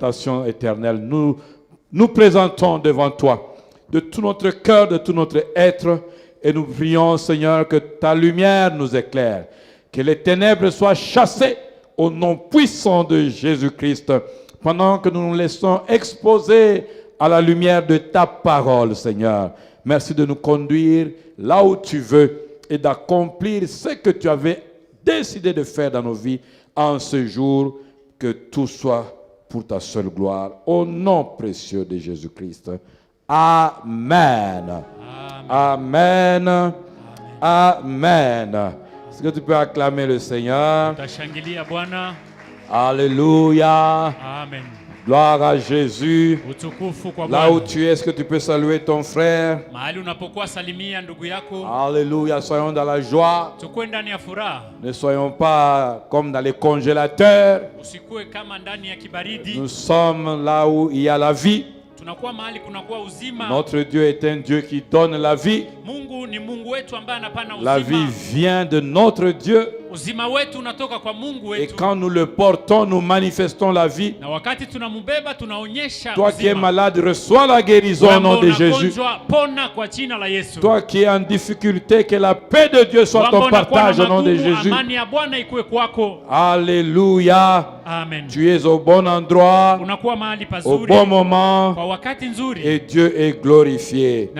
l'exaltation éternelle. Nous nous présentons devant toi de tout notre cœur, de tout notre être, et nous prions, Seigneur, que ta lumière nous éclaire, que les ténèbres soient chassées au nom puissant de Jésus-Christ, pendant que nous nous laissons exposer à la lumière de ta parole, Seigneur. Merci de nous conduire là où tu veux et d'accomplir ce que tu avais décidé de faire dans nos vies en ce jour, que tout soit pour ta seule gloire. Au nom précieux de Jésus-Christ. Amen. Amen. Amen. Amen. Est-ce que tu peux acclamer le Seigneur? Alléluia. Amen. Gloire à Jésus. Là où tu es, est-ce que tu peux saluer ton frère? Alléluia. Soyons dans la joie. Ne soyons pas comme dans les congélateurs. Nous sommes là où il y a la vie. Notre Dieu est un Dieu qui donne la vie. La vie vient de notre Dieu. Et quand nous le portons, nous manifestons la vie. Toi qui es malade, reçois la guérison au nom de Jésus. Toi qui es en difficulté, que la paix de Dieu soit ton partage au nom de Jésus. Alléluia. Amen. Tu es au bon endroit, au bon moment, et Dieu est glorifié.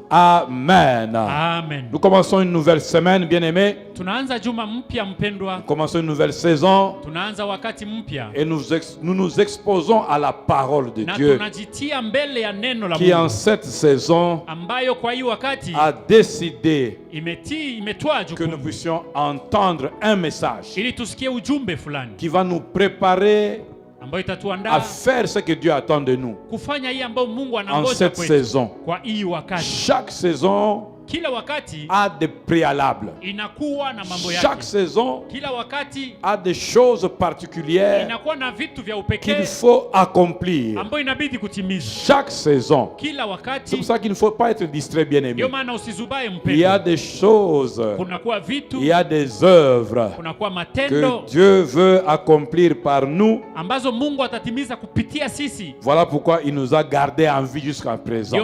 Amen. Amen. Nous commençons une nouvelle semaine, bien-aimés. Nous commençons une nouvelle saison. Et nous nous exposons à la parole de Dieu, qui en cette saison a décidé que nous puissions entendre un message qui va nous préparer à faire ce que Dieu attend de nous en cette saison. Chaque saison a des préalables. Chaque saison a des choses particulières qu'il faut accomplir. Chaque saison. C'est pour ça qu'il ne faut pas être distrait, bien-aimé. Il y a des choses, il y a des œuvres que Dieu veut accomplir par nous. Voilà pourquoi il nous a gardés en vie jusqu'à présent.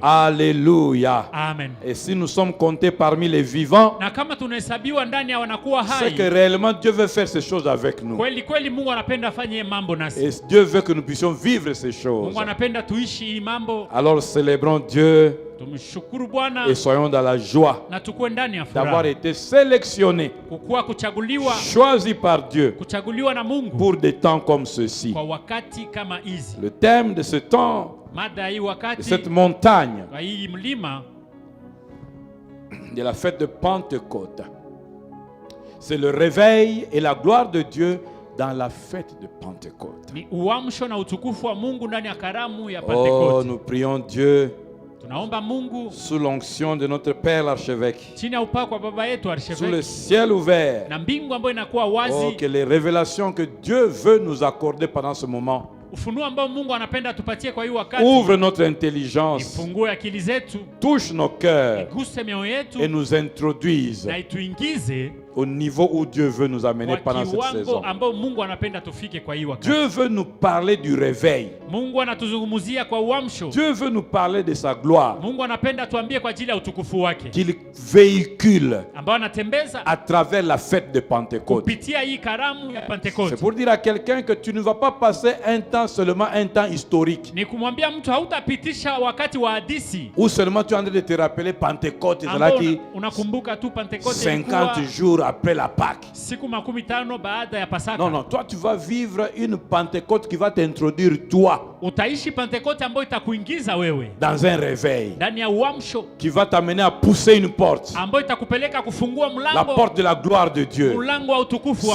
Alléluia. Amen. Et si nous sommes comptés parmi les vivants, c'est que réellement Dieu veut faire ces choses avec nous. Et Dieu veut que nous puissions vivre ces choses. Alors célébrons Dieu et soyons dans la joie d'avoir été sélectionnés, choisis par Dieu pour des temps comme ceux-ci. Le thème de ce temps, de cette montagne, de la fête de Pentecôte, c'est le réveil et la gloire de Dieu dans la fête de Pentecôte. Oh, nous prions Dieu sous l'onction de notre Père l'archevêque, sous le ciel ouvert. Oh, que les révélations que Dieu veut nous accorder pendant ce moment ouvre notre intelligence, touche nos cœurs et nous introduise au niveau où Dieu veut nous amener pendant cette saison. Dieu veut nous parler du réveil. Dieu veut nous parler de sa gloire qu'il véhicule à travers la fête de Pentecôte. C'est pour dire à quelqu'un que tu ne vas pas passer un temps, seulement un temps historique, ou seulement tu es en train de te rappeler Pentecôte, c'est là qui 50 jours après la Pâque. Non, non, toi tu vas vivre une Pentecôte qui va t'introduire toi dans un réveil, qui va t'amener à pousser une porte, la porte de la gloire de Dieu.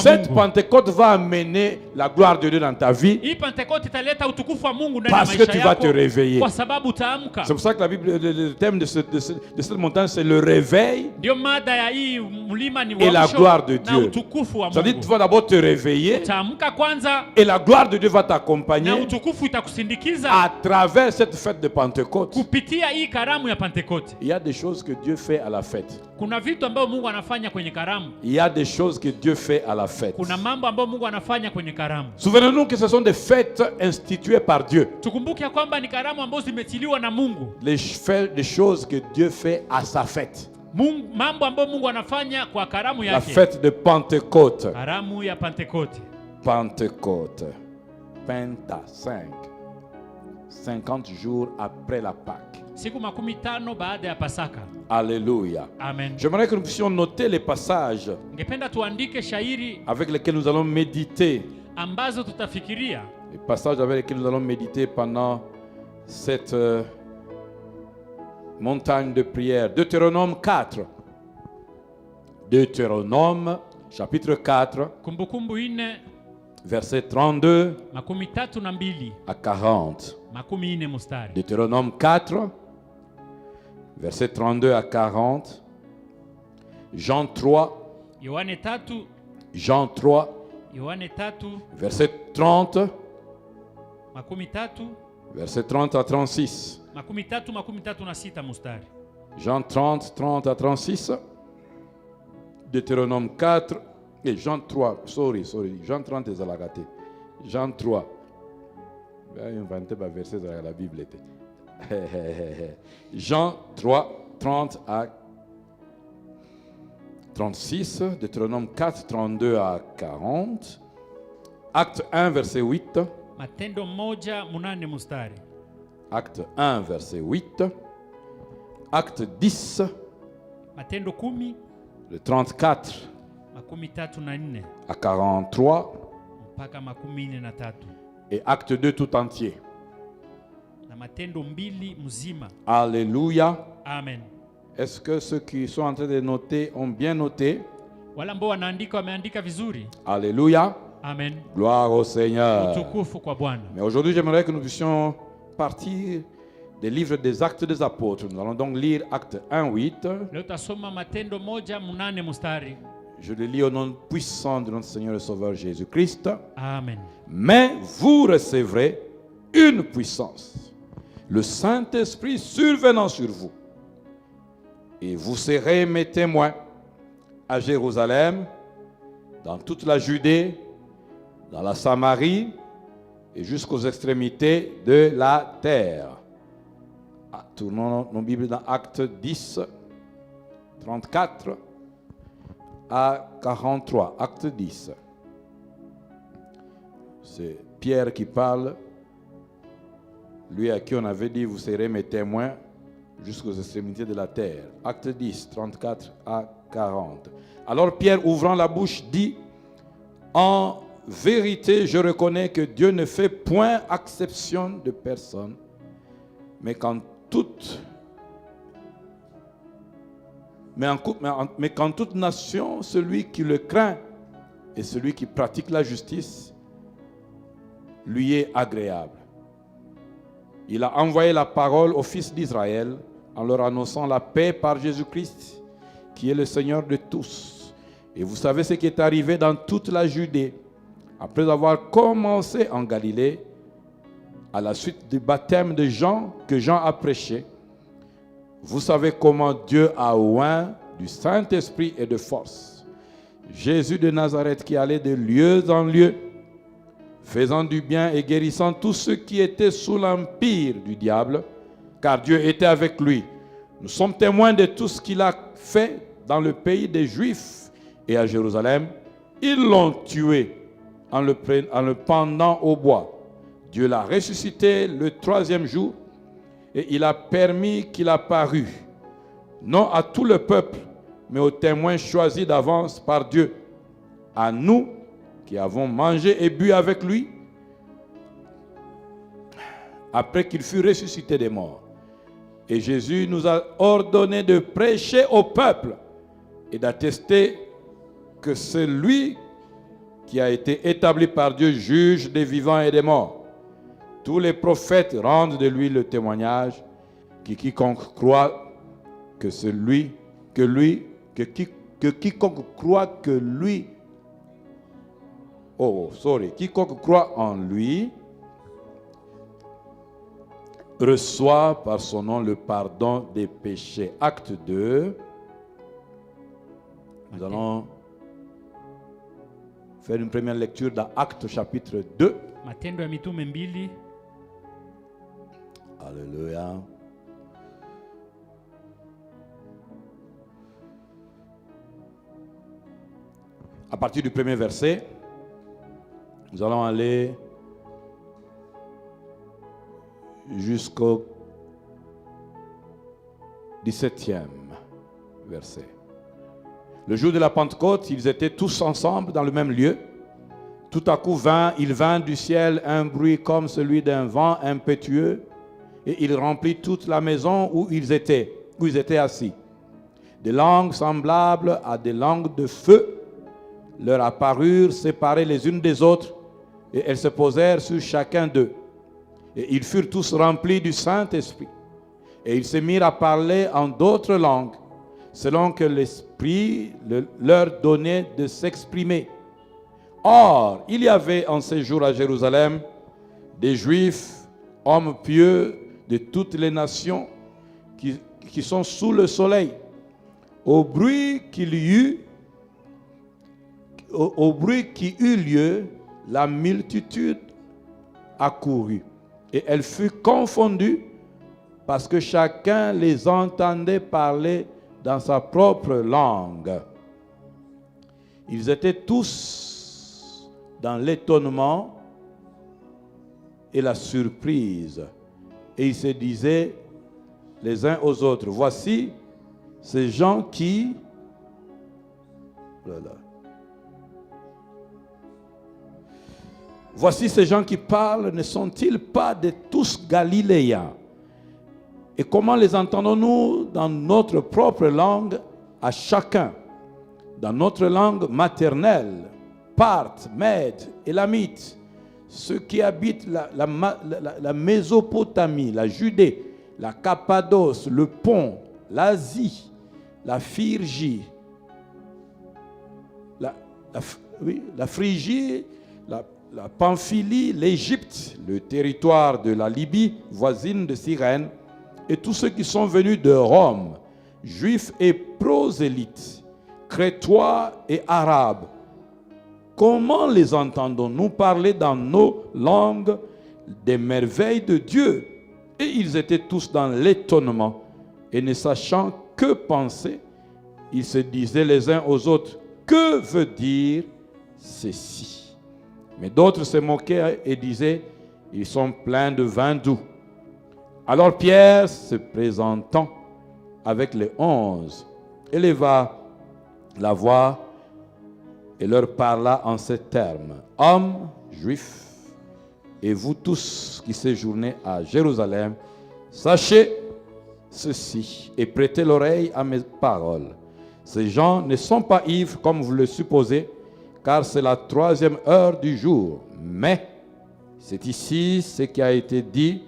Cette Pentecôte va amener la gloire de Dieu dans ta vie parce que tu vas te réveiller. C'est pour ça que la Bible, le thème de cette montagne, c'est le réveil et la gloire de Dieu. C'est-à-dire que tu vas d'abord te réveiller et la gloire de Dieu va t'accompagner à travers cette fête de Pentecôte. kupitia hii karamu ya Pentecote. Il y a des choses que Dieu fait à la fête. Kuna vitu ambavyo Mungu anafanya kwenye karamu. Il y a des choses que Dieu fait à la fête. Kuna mambo ambayo Mungu anafanya kwenye karamu. Souvenez-nous que ce sont des fêtes instituées par Dieu. Tukumbuke kwamba ni karamu ambazo zimetiliwa na Mungu. Les choses que Dieu fait à sa fête. Mambo ambayo Mungu anafanya kwa karamu yake. La fête de Pentecôte. Karamu ya Pentecote. Pentecôte. Penta 50 jours après la Pâque. Siku 50 baada ya Pasaka. Alléluia. Amen. J'aimerais que nous puissions noter les passages Ngependa tuandike shairi avec lesquels nous allons méditer. Ambazo tutafikiria. Les passages avec lesquels nous allons méditer pendant cette montagne de prière. Deutéronome 4. Deutéronome chapitre 4. Kumbukumbu 4. Verset 32 à 40. Deutéronome 4, verset 32 à 40. Jean 3. Jean 3. Verset 30. Verset 30 à 36. Jean 30, 30 à 36. Deutéronome 4. Et Jean 3, Jean 30 est à la gâté. Jean 3. Inventé par verset dans la Bible. Jean 3, 30 à 36. Deutéronome 4, 32 à 40. Acte 1, verset 8. Matendo 1:8 mustari. Acte 1, verset 8. Acte 10. Matendo 10. Le 34. À 43 et acte 2 tout entier. Alléluia. Amen. Est-ce que ceux qui sont en train de noter ont bien noté? Alléluia. Amen. Gloire au Seigneur. Mais aujourd'hui, j'aimerais que nous puissions partir des livres des Actes des Apôtres. Nous allons donc lire Acte 1:8. Je le lis au nom puissant de notre Seigneur et Sauveur Jésus-Christ. Amen. Mais vous recevrez une puissance, le Saint-Esprit survenant sur vous. Et vous serez mes témoins à Jérusalem, dans toute la Judée, dans la Samarie et jusqu'aux extrémités de la terre. Tournons nos Bibles dans Acte 10, 34 à 43. Acte 10. C'est Pierre qui parle. Lui à qui on avait dit, vous serez mes témoins jusqu'aux extrémités de la terre. Acte 10, 34 à 40. Alors Pierre, ouvrant la bouche, dit, en vérité, je reconnais que Dieu ne fait point exception de personne, mais qu'en toute nation, celui qui le craint et celui qui pratique la justice lui est agréable. Il a envoyé la parole aux fils d'Israël en leur annonçant la paix par Jésus-Christ, qui est le Seigneur de tous. Et vous savez ce qui est arrivé dans toute la Judée, après avoir commencé en Galilée, à la suite du baptême de Jean, que Jean a prêché. Vous savez comment Dieu a oint du Saint-Esprit et de force Jésus de Nazareth, qui allait de lieu en lieu, faisant du bien et guérissant tous ceux qui étaient sous l'empire du diable, car Dieu était avec lui. Nous sommes témoins de tout ce qu'il a fait dans le pays des Juifs et à Jérusalem. Ils l'ont tué en le pendant au bois. Dieu l'a ressuscité le 3e jour et il a permis qu'il apparût, non à tout le peuple, mais aux témoins choisis d'avance par Dieu, à nous qui avons mangé et bu avec lui, après qu'il fut ressuscité des morts. Et Jésus nous a ordonné de prêcher au peuple et d'attester que c'est lui qui a été établi par Dieu, juge des vivants et des morts. Tous les prophètes rendent de lui le témoignage que quiconque croit que quiconque croit que lui, quiconque croit en lui reçoit par son nom le pardon des péchés. Acte 2. Nous allons faire une première lecture dans Acte chapitre 2. Matendo ya Mitume 2. Alléluia. À partir du premier verset, nous allons aller jusqu'au 17e verset. Le jour de la Pentecôte, ils étaient tous ensemble dans le même lieu. Tout à coup, il vint du ciel un bruit comme celui d'un vent impétueux, et il remplit toute la maison où ils étaient assis. Des langues semblables à des langues de feu leur apparurent séparées les unes des autres, et elles se posèrent sur chacun d'eux. Et ils furent tous remplis du Saint-Esprit. Et ils se mirent à parler en d'autres langues, selon que l'Esprit leur donnait de s'exprimer. Or, il y avait en ces jours à Jérusalem des Juifs, hommes pieux de toutes les nations, qui sont sous le soleil. Au bruit qui eut lieu, la multitude accourut, et elle fut confondue, parce que chacun les entendait parler dans sa propre langue. Ils étaient tous dans l'étonnement et la surprise, et ils se disaient les uns aux autres, voici ces gens qui... Voici ces gens qui parlent, ne sont-ils pas de tous Galiléens? Et comment les entendons-nous dans notre propre langue à chacun? Dans notre langue maternelle, Parthes, Mèdes, Élamites, ceux qui habitent la Mésopotamie, la Judée, la Cappadoce, le Pont, l'Asie, la Phrygie, la Phrygie, la Pamphylie, l'Égypte, le territoire de la Libye, voisine de Cyrène, et tous ceux qui sont venus de Rome, juifs et prosélytes, crétois et arabes. Comment les entendons-nous parler dans nos langues des merveilles de Dieu? Et ils étaient tous dans l'étonnement, et ne sachant que penser, ils se disaient les uns aux autres, que veut dire ceci? Mais d'autres se moquaient et disaient, ils sont pleins de vin doux. Alors Pierre, se présentant avec les 11, éleva la voix et leur parla en ces termes. Hommes juifs, et vous tous qui séjournez à Jérusalem, sachez ceci et prêtez l'oreille à mes paroles. Ces gens ne sont pas ivres comme vous le supposez, car c'est la 3e heure du jour. Mais c'est ici ce qui a été dit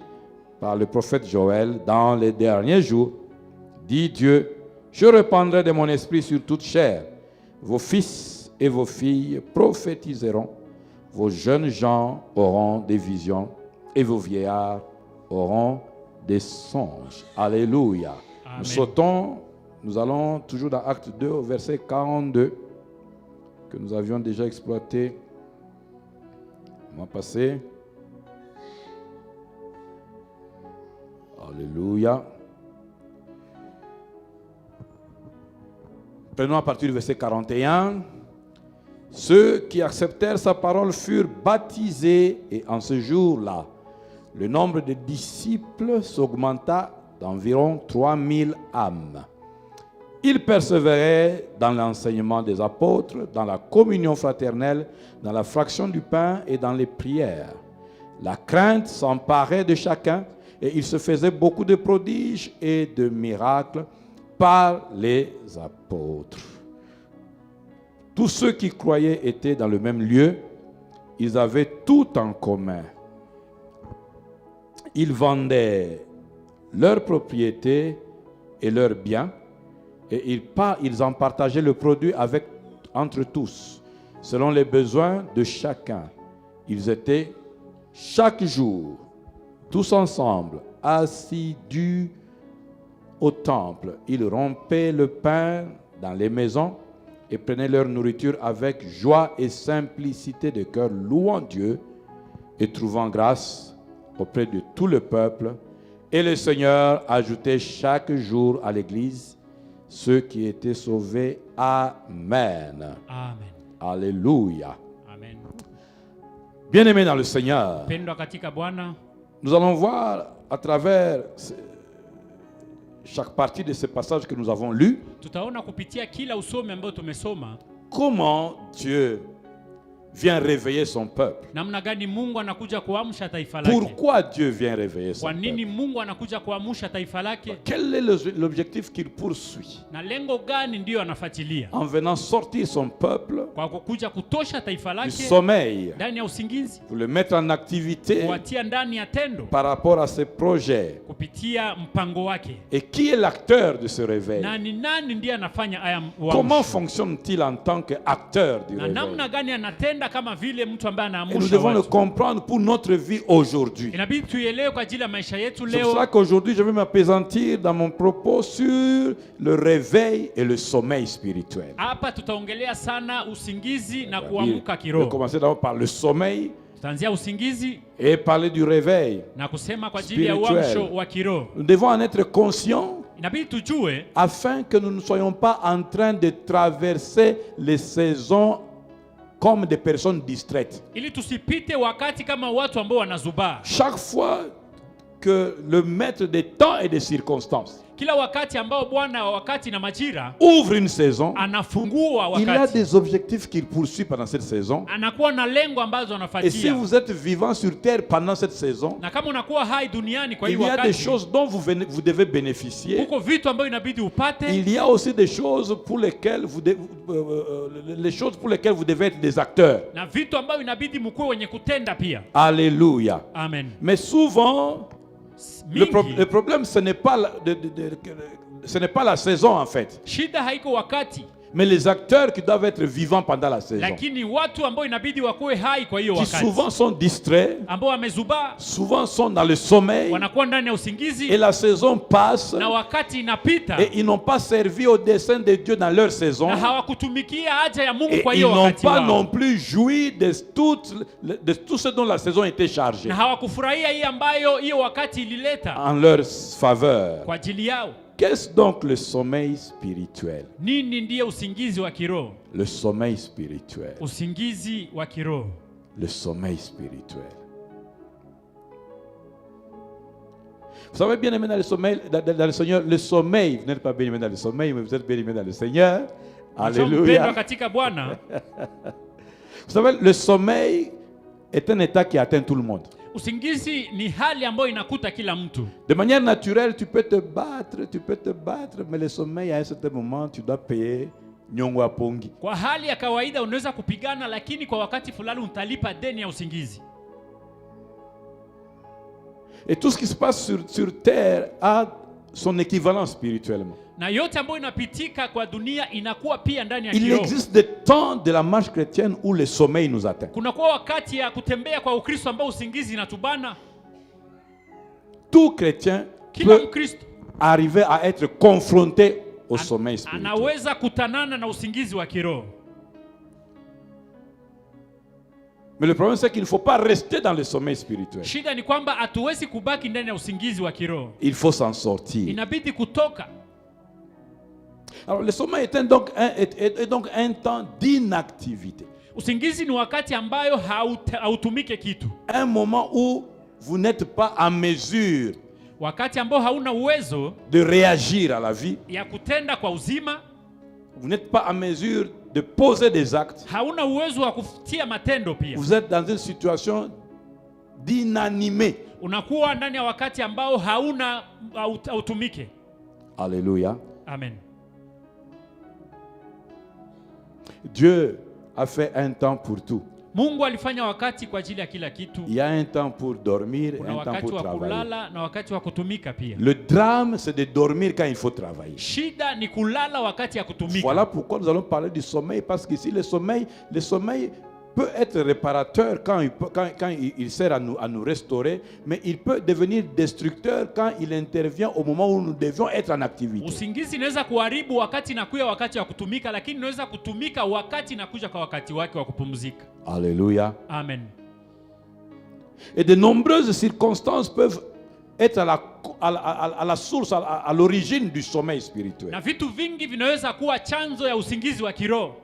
par le prophète Joël dans les derniers jours. Dit Dieu, je répandrai de mon esprit sur toute chair. Vos fils et vos filles prophétiseront. Vos jeunes gens auront des visions et vos vieillards auront des songes. Alléluia. Amen. Nous allons toujours dans Acte 2 au verset 42 que nous avions déjà exploité le mois passé. Alléluia. Prenons à partir du verset 41. Ceux qui acceptèrent sa parole furent baptisés, et en ce jour-là, le nombre de disciples s'augmenta d'environ 3000 âmes. Ils persévéraient dans l'enseignement des apôtres, dans la communion fraternelle, dans la fraction du pain et dans les prières. La crainte s'emparait de chacun, et il se faisait beaucoup de prodiges et de miracles par les apôtres. Tous ceux qui croyaient étaient dans le même lieu, ils avaient tout en commun. Ils vendaient leurs propriétés et leurs biens, et ils en partageaient le produit entre tous, selon les besoins de chacun. Ils étaient chaque jour, tous ensemble, assidus au temple. Ils rompaient le pain dans les maisons et prenaient leur nourriture avec joie et simplicité de cœur, louant Dieu et trouvant grâce auprès de tout le peuple. Et le Seigneur ajoutait chaque jour à l'Église ceux qui étaient sauvés. Amen. Amen. Alléluia. Amen. Bien-aimés dans le Seigneur, Pendwa katika Bwana, nous allons voir à travers chaque partie de ce passage que nous avons lu tutaona kupitia kila usomi ambao tumesoma comment Dieu vient réveiller son peuple. namna gani Mungu anakuja kuamsha taifa lake. Pourquoi Dieu vient réveiller son Kwa nini peuple? Mungu anakuja kuamsha taifa lake? Quel est l'objectif qu'il poursuit Na lengo gani ndiyo anafuatilia? en venant sortir son peuple Kwa kukuja kutosha taifa du lake sommeil ndani ya usingizi, pour le mettre en activité kuwatia ndani ya tendo par rapport à ses projets. kupitia mpango wake. Et qui est l'acteur de ce réveil? Na ni nani ndiye anafanya haya Comment uamsho? fonctionne-t-il en tant qu'acteur du Na réveil? namna gani anatenda kama vile mtu ambaye Et nous anaamsha devons le watu? comprendre pour notre vie aujourd'hui. Inabidi tuielewe kwa ajili ya maisha yetu C'est pour leo. cela qu'aujourd'hui, je vais m'appesantir dans mon propos sur le réveil et le sommeil spirituel. Hapa tutaongelea sana usingizi na Je kuamka vais kiroho. commencer d'abord par le sommeil Tutaanzia usingizi et parler du réveil. na kusema kwa ajili ya Spirituel. uamsho wa kiroho. Nous devons en être conscients Inabidi tujue afin que nous ne soyons pas en train de traverser les saisons comme des personnes distraites. ili tusipite wakati kama watu ambao wanazubaa. Chaque fois que le maître des temps et des circonstances Kila wakati ambao Bwana wa wakati na majira ouvre une saison, anafungua il a wakati, des objectifs qu'il poursuit pendant cette saison. anakuwa na lengo ambazo Et si anafuatia. vous êtes vivant sur terre pendant cette saison, Na kama unakuwa hai duniani kwa il hiyo y a des wakati, choses dont vous devez bénéficier. huko vitu ambavyo inabidi upate, Il y a aussi des choses pour lesquelles les choses pour lesquelles vous devez être des acteurs. na vitu ambavyo inabidi mkuwe wenye kutenda pia. Alléluia. Amen. Mais souvent, le Mingi, problème, ce n'est pas ce n'est pas la saison en fait, shida haiko wakati, mais les acteurs qui doivent être vivants pendant la saison, lakini watu ambao inabidi wakuwe hai kwa hiyo qui wakati, souvent sont distraits, ambao wamezubaa, souvent sont dans le sommeil, wanakuwa ndani ya et usingizi, la saison passe, na wakati inapita et ils n'ont pas servi au dessein de Dieu dans leur saison, na hawakutumikia haja ya Mungu et kwa ils hiyo n'ont wakati pas wao, non plus joui de tout ce dont la saison était chargée na hawakufurahia hii ambayo hiyo wakati ilileta en leur faveur. kwa ajili yao. Qu'est-ce donc le sommeil spirituel? Nini ndiye usingizi wa kiroho? Le sommeil spirituel. Usingizi wa kiroho. Le sommeil spirituel. Vous savez, bien aimé dans le sommeil, dans le Seigneur, le sommeil, vous n'êtes pas bien aimé dans le sommeil, mais vous êtes bien aimé dans le Seigneur. Mpendwa Alléluia. katika Bwana, Vous savez, le sommeil est un état qui atteint tout le monde. usingizi ni hali ambayo inakuta kila mtu. De manière naturelle, tu peux te battre, mais le sommeil, à un certain moment, tu dois payer nyongo pongi. Kwa hali ya kawaida unaweza kupigana, lakini kwa wakati fulani utalipa deni ya usingizi. Et tout ce qui se passe sur terre a son équivalent spirituellement. Na yote ambayo inapitika kwa dunia inakuwa pia ndani ya Il kiroho. existe des temps de la marche chrétienne où le sommeil nous atteint. Kunakuwa wakati ya kutembea kwa Ukristo ambao usingizi inatubana. Tout chrétien Kila peut Mkristo arriver à être confronté au sommeil spirituel. anaweza kutanana na usingizi wa kiroho. Mais le problème, c'est qu'il ne faut pas rester dans le sommeil spirituel. Shida ni kwamba hatuwezi kubaki ndani ya usingizi wa kiroho. Il faut s'en sortir. Inabidi kutoka. Alors, le sommeil est donc un temps d'inactivité. Usingizi ni wakati ambayo hautumike kitu. Un moment où vous n'êtes pas en mesure Wakati ambao hauna uwezo de réagir à la vie. ya kutenda kwa uzima, Vous n'êtes pas en mesure de poser des actes. hauna uwezo wa kufutia matendo pia. Vous êtes dans une situation d'inanimé. Unakuwa ndani ya wakati ambao hautumike. Alléluia. Amen. Dieu a fait un temps pour tout. Mungu alifanya wakati kwa ajili ya kila kitu. Il y a un temps pour dormir et Kuna un temps wakati pour wa travailler. kulala na wakati wa kutumika pia. Le drame, c'est de dormir quand il faut travailler. Shida ni kulala wakati ya kutumika. Voilà pourquoi nous allons parler du sommeil, parce qu'ici, le sommeil peut être réparateur quand il sert à nous restaurer, mais il peut devenir destructeur quand il intervient au moment où nous devions être en activité. Usingizi inaweza kuharibu wakati inakuja wakati wa kutumika, lakini inaweza kutumika wakati inakuja kwa wakati wake wa kupumzika. Alléluia. Amen. Et de nombreuses circonstances peuvent être à la source, à l'origine du sommeil spirituel. Na vitu vingi vinaweza kuwa chanzo ya usingizi wa kiroho.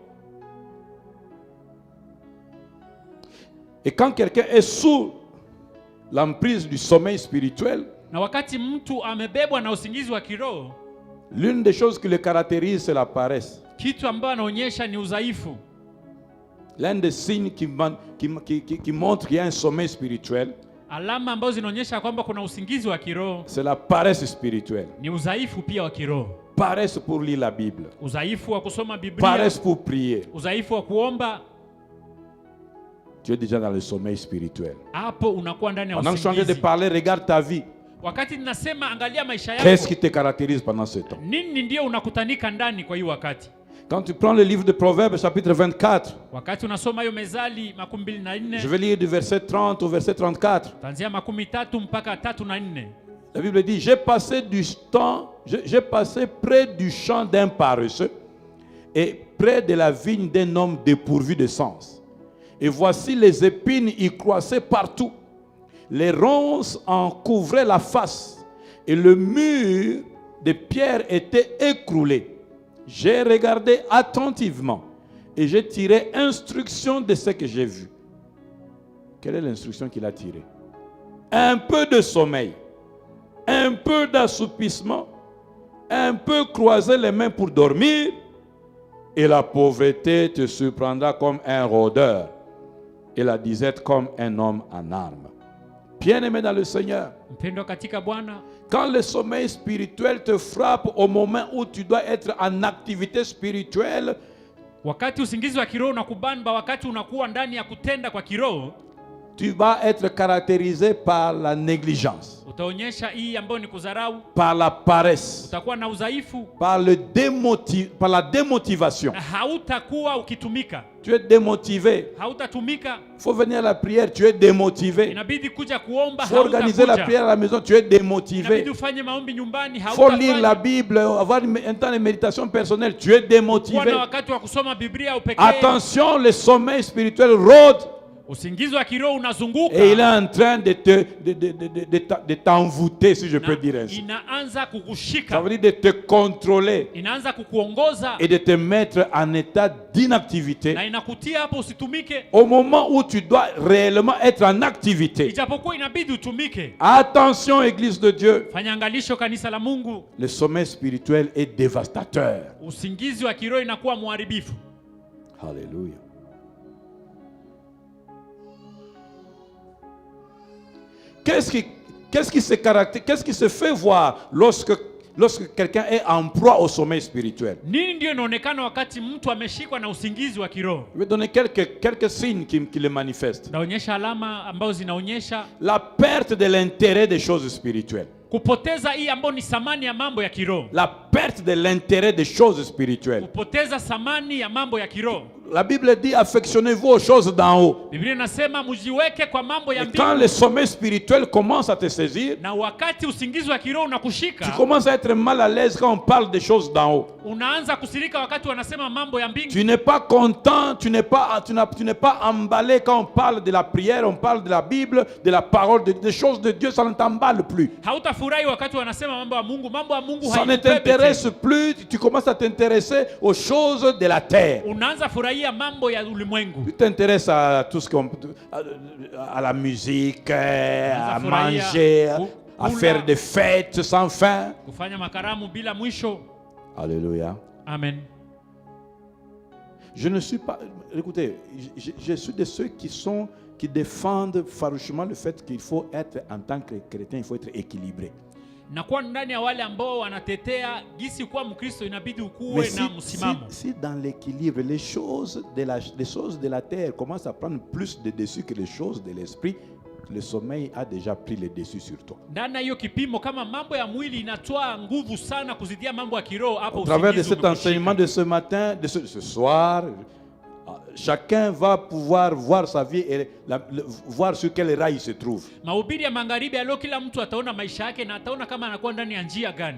Et quand quelqu'un est sous l'emprise du sommeil spirituel, na wakati mtu amebebwa na usingizi wa kiroho, l'une des choses qui le caractérise, c'est la paresse. Kitu ambacho anaonyesha ni udhaifu. L'un des signes qui montre qu'il y a un sommeil spirituel, alama ambazo zinaonyesha kwamba kuna usingizi wa kiroho, c'est la paresse spirituelle. Ni udhaifu pia wa kiroho. Paresse pour lire la Bible. Udhaifu wa kusoma Biblia. Paresse pour prier. Udhaifu wa kuomba. Tu es déjà dans le sommeil spirituel. Hapo unakuwa ndani ya usingizi. Pendant que je suis en train de parler, regarde ta vie. Wakati ninasema angalia maisha yako. Qu'est-ce qui te caractérise pendant ce temps? Nini ndio unakutanika ndani kwa hiyo wakati? Quand tu prends le livre de Proverbes, chapitre 24, wakati unasoma hiyo Mezali 24, je vais lire du verset 30 au verset 34. Kuanzia 13 mpaka 34. La Bible dit, j'ai passé près du champ d'un paresseux et près de la vigne d'un homme dépourvu de sens. Et voici les épines y croissaient partout. Les ronces en couvraient la face et le mur de pierre était écroulé. J'ai regardé attentivement et j'ai tiré instruction de ce que j'ai vu. Quelle est l'instruction qu'il a tirée? Un peu de sommeil, un peu d'assoupissement, un peu croiser les mains pour dormir, et la pauvreté te surprendra comme un rôdeur, et la disette comme un homme en armes. Bien-aimé dans le Seigneur, quand le sommeil spirituel te frappe au moment où tu dois être en activité spirituelle, wakati usingizi wa kiroho unakubamba, wakati unakuwa ndani ya kutenda kwa kiroho, tu vas être caractérisé par la négligence, utaonyesha hii ambayo ni kudharau, par la paresse, utakuwa na udhaifu, par la démotivation. Hautakuwa ukitumika. Tu es démotivé. Hautatumika. Il faut venir à la prière, tu es démotivé. Inabidi kuja kuomba, faut organiser la prière à la maison, tu es démotivé. Inabidi ufanye maombi nyumbani, hautafanya. Faut lire la Bible, avoir un temps de méditation personnelle, tu es démotivé. Wakati wa kusoma Biblia upekee. Attention, le sommeil spirituel rôde. Usingizi wa kiroho unazunguka. Et il est en train de t'envoûter, si je peux dire ainsi. Inaanza kukushika. Ça veut dire de te contrôler. Inaanza kukuongoza. Et de te mettre en état d'inactivité. Na inakutia hapo usitumike. Au moment où tu dois réellement être en activité. Ijapokuwa inabidi utumike. Attention, Église de Dieu. Fanya angalisho kanisa la Mungu. Le sommeil spirituel est dévastateur. Usingizi wa kiroho inakuwa muharibifu. Alléluia. Qu'est-ce qui se fait voir lorsque quelqu'un est en proie au sommeil spirituel? Nini ndio inaonekana wakati mtu ameshikwa na usingizi wa kiroho? Je vais donner quelques signes qui le manifestent. Naonyesha alama ambazo zinaonyesha la perte de l'intérêt des choses spirituelles. Kupoteza hii ambayo ni samani ya mambo ya kiroho. La perte de l'intérêt des choses spirituelles. Kupoteza samani ya mambo ya kiroho. La Bible dit affectionnez-vous aux choses d'en haut. Biblia inasema mjiweke kwa mambo ya mbingu. Quand le sommeil spirituel commence à te saisir, na wakati usingizi wa kiroho unakushika, tu commences à être mal à l'aise quand on parle des choses d'en haut. Unaanza kusirika wakati wanasema mambo ya mbingu. Tu n'es pas content, tu n'es pas emballé quand on parle de la prière, on parle de la Bible, de la parole, des choses de Dieu, ça ne t'emballe plus. Hautafurahi wakati wanasema mambo ya Mungu ça ne t'intéresse plus, tu commences à t'intéresser aux choses de la terre. Unaanza furahia mambo ya ulimwengu. Tu t'intéresses à tout ce à la musique, à manger, à faire des fêtes sans fin. Kufanya makaramu bila mwisho. Alléluia. Amen. Je ne suis pas, écoutez, je suis de ceux qui défendent farouchement le fait qu'il faut être, en tant que chrétien, il faut être équilibré. Na kwa ndani ya wale ambao wanatetea gisi kwa Mkristo inabidi ukuwe na msimamo. Si dans l'équilibre les choses de la terre commencent à prendre plus de dessus que les choses de l'esprit, le sommeil a déjà pris le dessus sur toi. Ndani hiyo kipimo kama mambo ya mwili inatoa nguvu sana kuzidia mambo ya kiroho hapo. Au travers de cet enseignement de ce matin, de ce soir, chacun va pouvoir voir sa vie et voir sur quel rail il se trouve. Mahubiri ya magharibi leo kila mtu ataona maisha yake na ataona kama anakuwa ndani ya njia gani.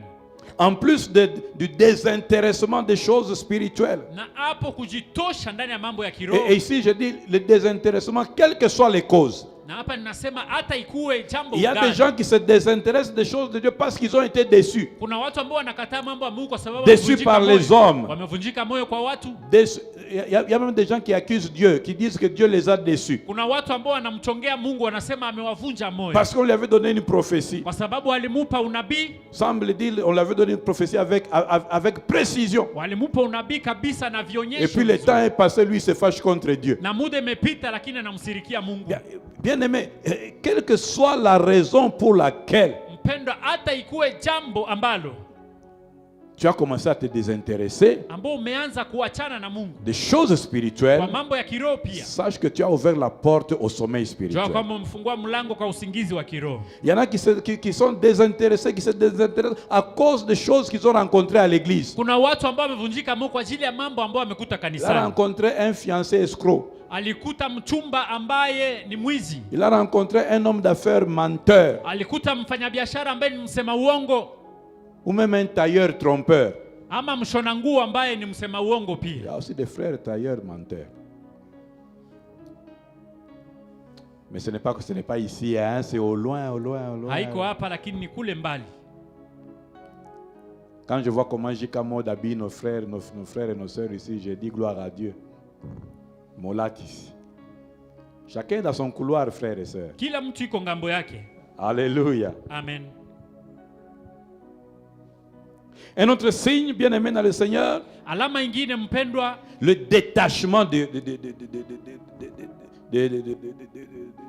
En plus du désintéressement des choses spirituelles. Na hapo kujitosha ndani ya mambo ya kiroho. Et ici je dis le désintéressement, quelles que soient les causes. Na hapa ninasema hata ikuwe jambo Il y a des gens qui se désintéressent des choses de Dieu parce qu'ils ont été déçus. Kuna watu ambao wanakataa mambo ya Mungu kwa sababu déçus par les hommes. Wamevunjika moyo kwa watu. Il y a même des gens qui accusent Dieu, qui disent que Dieu les a déçus. Kuna watu ambao wanamchongea Mungu wanasema amewavunja moyo. Parce qu'on lui avait donné une prophétie. Kwa sababu alimupa unabii. Semble-t-il, on lui avait donné une prophétie avec précision. Walimupa unabii kabisa na vionyesho. Et puis le temps est passé, lui il se fâche contre Dieu. Na muda imepita lakini anamsirikia Mungu. Bien aimé, quelle que soit la raison pour laquelle mpendwa, hata ikuwe jambo ambalo tu as commencé à te désintéresser des choses spirituelles, sache que tu as ouvert la porte au sommeil spirituel. Il y en a qui sont désintéressés, qui se désintéressent à cause des choses qu'ils ont rencontrées à l'église. Il a rencontré un fiancé escroc. Alikuta mchumba ambaye ni mwizi. Il a rencontré un homme d'affaires menteur. Alikuta mfanyabiashara ambaye ni msema uongo. Ou même un tailleur trompeur. Ama mshona nguo ambaye ni msema uongo pia. Il y a aussi des frères tailleurs menteurs. Mais ce n'est pas ici, hein, c'est au loin. Haiko hapa lakini ni kule mbali. Quand je vois comment J.K. Mod habille nos frères et nos sœurs ici, je dis gloire à Dieu. Molatis. Chacun dans son couloir, frères et sœurs. Kila mtu iko ngambo yake. Alléluia. Amen. Un autre signe, bien aimé dans le Seigneur, alama ingine mpendwa, le détachement de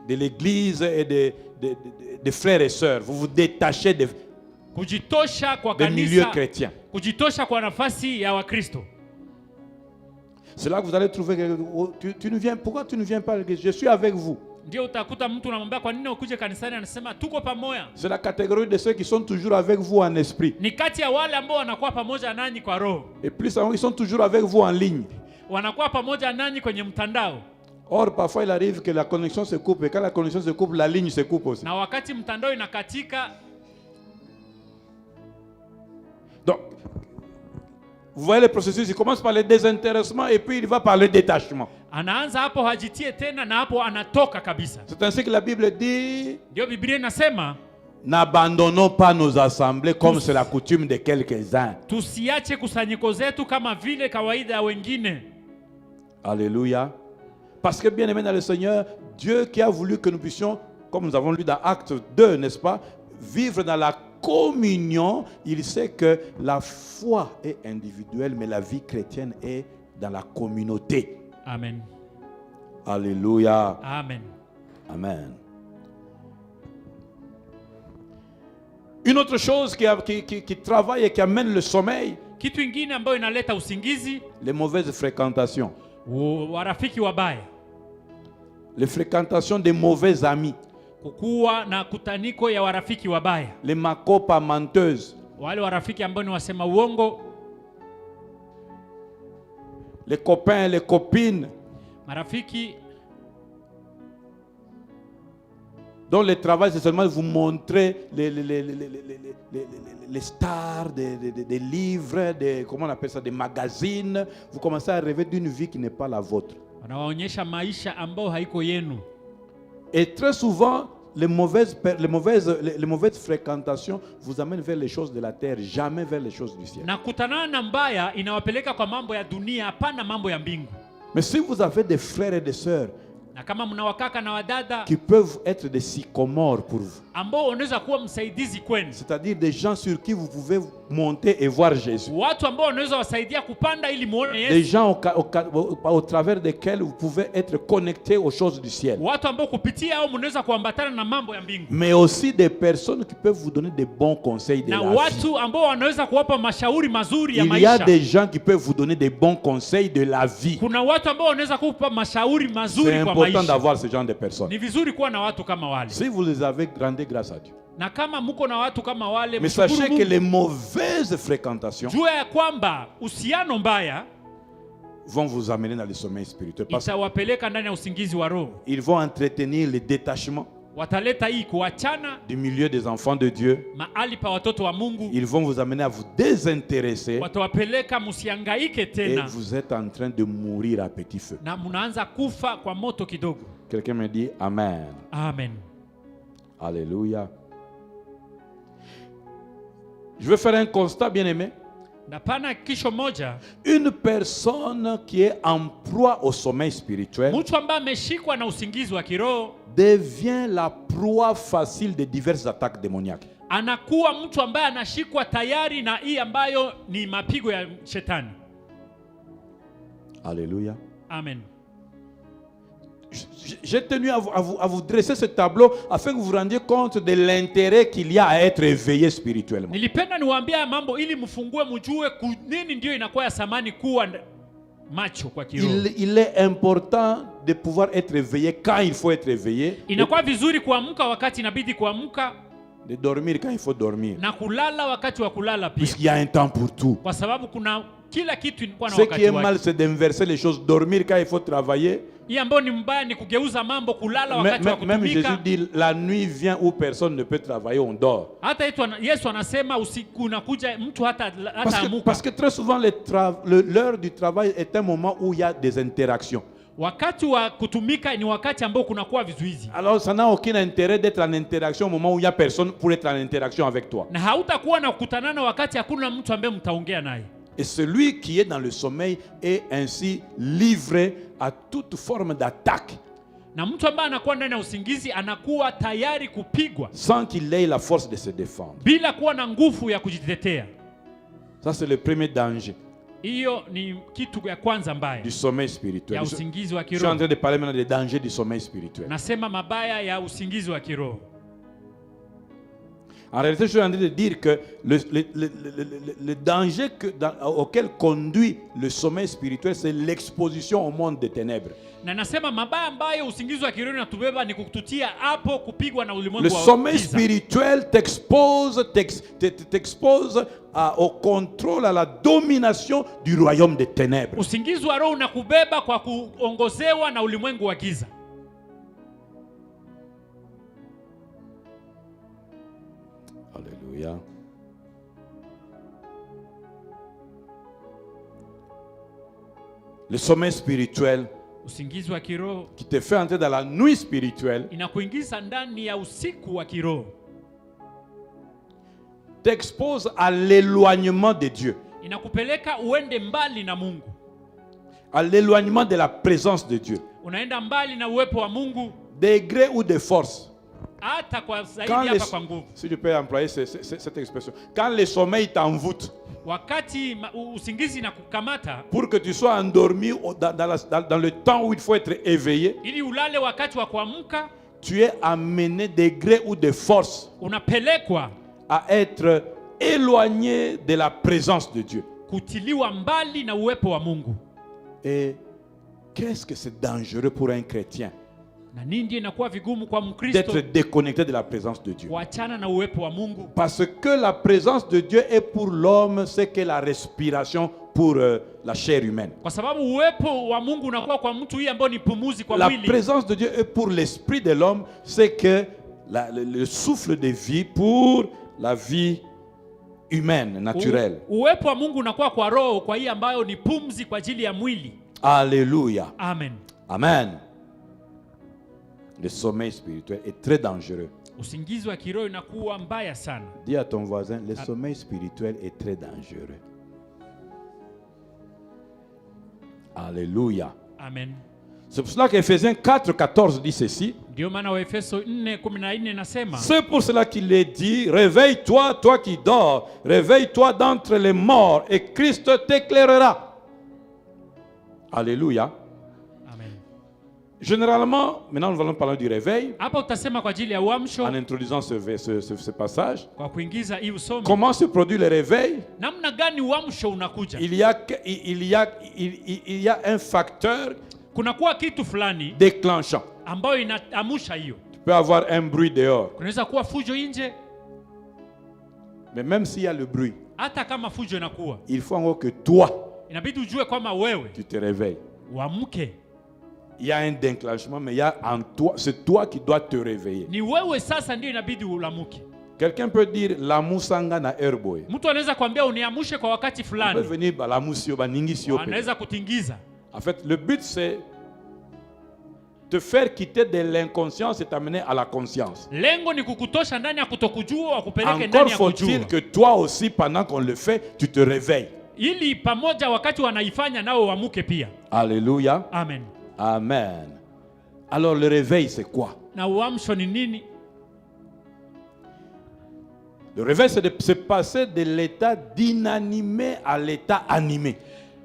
l'église et des frères et sœurs. Vous vous détachez des milieux chrétiens. Kujitosha kwa nafasi ya Wakristo. C'est là que vous allez trouver que tu ne viens. Pourquoi tu ne viens pas à l'église? Je suis avec vous. C'est la catégorie de ceux qui sont toujours avec vous en esprit. Et plus ils sont toujours avec vous en ligne. Or, parfois il arrive que la connexion se coupe. Et quand la connexion se coupe, la ligne se coupe aussi. Donc, vous voyez le processus, il commence par le désintéressement et puis il va par le détachement. C'est ainsi que la Bible dit: n'abandonnons pas nos assemblées comme c'est la coutume de quelques-uns. Alléluia. Parce que bien aimé dans le Seigneur, Dieu qui a voulu que nous puissions, comme nous avons lu dans Actes 2, n'est-ce pas, vivre dans la communion, il sait que la foi est individuelle, mais la vie chrétienne est dans la communauté. Amen. Alléluia. Amen. Amen. Une autre chose qui travaille et qui amène le sommeil, les mauvaises fréquentations. Les fréquentations des mauvais amis. Kukuwa na kutaniko ya warafiki wabaya. Les makopa menteuses. Wale warafiki ambao ni wasema uongo. Les copains, les copines. Marafiki dont le travail c'est seulement vous montrer les stars des livres, comment on appelle ça, des magazines. Vous commencez à rêver d'une vie qui n'est pas la vôtre. Wanawaonyesha maisha ambao haiko yenu. Et très souvent, les mauvaises fréquentations vous amènent vers les choses de la terre, jamais vers les choses du ciel. Na kutanana na mbaya inawapeleka kwa mambo ya dunia, hapana mambo ya mbingu. Mais si vous avez des frères et des sœurs na kama mna wakaka na wadada qui peuvent être des sycomores pour vous, ambao wanaweza kuwa msaidizi kwenu, c'est-à-dire des gens sur qui vous pouvez monter et voir Jésus, watu ambao wanaweza wasaidia kupanda ili muone Yesu, des gens au travers desquels vous pouvez être connectés aux choses du ciel, watu ambao kupitia au mnaweza kuambatana na mambo ya mbingu, mais aussi des personnes qui peuvent vous donner des bons conseils de la vie. Na watu ambao wanaweza kuwapa mashauri mazuri ya Il maisha. y a des gens qui peuvent vous donner des bons conseils de la vie. Kuna watu ambao wanaweza kukupa mashauri mazuri kwa maisha. C'est important d'avoir ce genre de personnes. Ni vizuri kuwa na watu kama wale. Si vous les avez, rendez grâce à Dieu. Na kama mko na watu kama wale, mais sachez que les mauvaises fréquentations, jua ya kwamba uhusiano mbaya, vont vous amener dans le sommeil spirituel. Parce itawapeleka ndani ya usingizi wa roho. Ils vont entretenir le détachement Wataleta hii kuachana du milieu des enfants de Dieu. Mahali pa watoto wa Mungu. Ils vont vous amener à vous désintéresser. Watawapeleka musiangaike tena. Et vous êtes en train de mourir à petit feu. Na mnaanza kufa kwa moto kidogo. Quelqu'un me dit Amen. Amen. Alléluia. Je veux faire un constat, bien-aimé. Une personne qui est en proie au sommeil spirituel devient la proie facile de diverses attaques démoniaques. Anakuwa mtu ambaye anashikwa tayari na hii ambayo ni mapigo ya shetani. Alléluia. Amen. J'ai tenu à vous dresser ce tableau afin que vous vous rendiez compte de l'intérêt qu'il y a à être éveillé spirituellement. Nilipenda niwaambie mambo ili mfungue mjue nini ndio inakuwa ya samani kuwa macho kwa kiroho. Il est important de pouvoir être éveillé quand il faut être éveillé. Inakuwa vizuri kuamka wakati inabidi kuamka. De dormir quand il faut dormir. Na kulala wakati wa kulala pia. Puisqu'il y a un temps pour tout. Kwa sababu kuna kila kitu inakuwa na wakati wake. Ce qui est mal c'est d'inverser les choses, dormir quand il faut travailler. Hii ambayo ni mbaya ni kugeuza mambo kulala wakati wa kutumika. Même Jésus dit la nuit vient où personne ne peut travailler, on dort. Hata Yesu anasema usiku unakuja mtu hata amuka. Parce que très souvent l'heure du travail est un moment où il y a des interactions. Wakati wa kutumika ni wakati ambao kunakuwa vizuizi. Alors ça n'a aucun intérêt d'être en interaction au moment où il y a personne pour être en interaction avec toi. Na hautakuwa na kukutanana wakati hakuna mtu ambaye mtaongea naye. Et celui qui est dans le sommeil est ainsi livré à toute forme d'attaque. Na mtu ambaye anakuwa ndani ya usingizi anakuwa tayari kupigwa sans qu'il ait la force de se défendre. Bila kuwa na nguvu ya kujitetea. Ça c'est le premier danger. Hiyo ni kitu ya kwanza mbaya. Du sommeil spirituel. Ya usingizi wa kiroho. Je suis en train de parler maintenant des dangers du sommeil spirituel. Nasema mabaya ya usingizi wa kiroho. En réalité, je suis en train de dire que le danger auquel conduit le sommeil spirituel, c'est l'exposition au monde des ténèbres. Le sommeil spirituel t'expose au contrôle, à la domination du royaume des ténèbres. Alléluia. Le sommeil spirituel qui te fait entrer dans la nuit spirituelle t'expose à l'éloignement de Dieu, à l'éloignement de la présence de Dieu, degré ou de force. Si je peux employer cette expression, quand le sommeil t'envoûte, pour que tu sois endormi dans le temps où il faut être éveillé, tu es amené degré ou de force à être éloigné de la présence de Dieu. Et qu'est-ce que c'est dangereux pour un chrétien d'être déconnecté de la présence de Dieu. Parce que la présence de Dieu est pour l'homme ce qu'est la respiration pour la chair humaine. La présence de Dieu est pour l'esprit de l'homme ce que le souffle de vie pour la vie humaine, naturelle. Alléluia. Amen. Amen. Le sommeil spirituel est très dangereux. Dis à ton voisin, le sommeil spirituel est très dangereux. Alléluia. Amen. C'est pour cela qu'Éphésiens 4:14 dit ceci. C'est pour cela qu'il est dit, réveille-toi, toi qui dors, réveille-toi d'entre les morts et Christ t'éclairera. Alléluia. Généralement, maintenant nous allons parler du réveil. En introduisant ce passage. Comment se produit le réveil? Il y a un facteur déclenchant. Tu peux avoir un bruit dehors. Mais même s'il y a le bruit, il faut encore que toi, inabidi ujue kwamba wewe tu te réveilles. uamke. Il y a un déclenchement, mais il y a en toi, c'est toi qui dois te réveiller. Ni wewe sasa ndio inabidi ulamuke. Quelqu'un peut dire la musanga na airboy. Mtu anaweza kuambia uniamshe kwa wakati fulani. On peut venir la musio baningisio. Anaweza kutingiza. En fait, le but c'est te faire quitter de l'inconscience et t'amener à la conscience. Lengo ni kukutosha ndani ya kutokujua wakupeleke ndani Encore ya kujua. faut-il que toi aussi, pendant qu'on le fait, tu te réveilles. Ili pamoja wakati wanaifanya nao wamuke pia. Alléluia. Amen. Amen. Alors le réveil c'est quoi? Na uamsho ni nini? Le réveil c'est de se passer de l'état d'inanimé à l'état animé.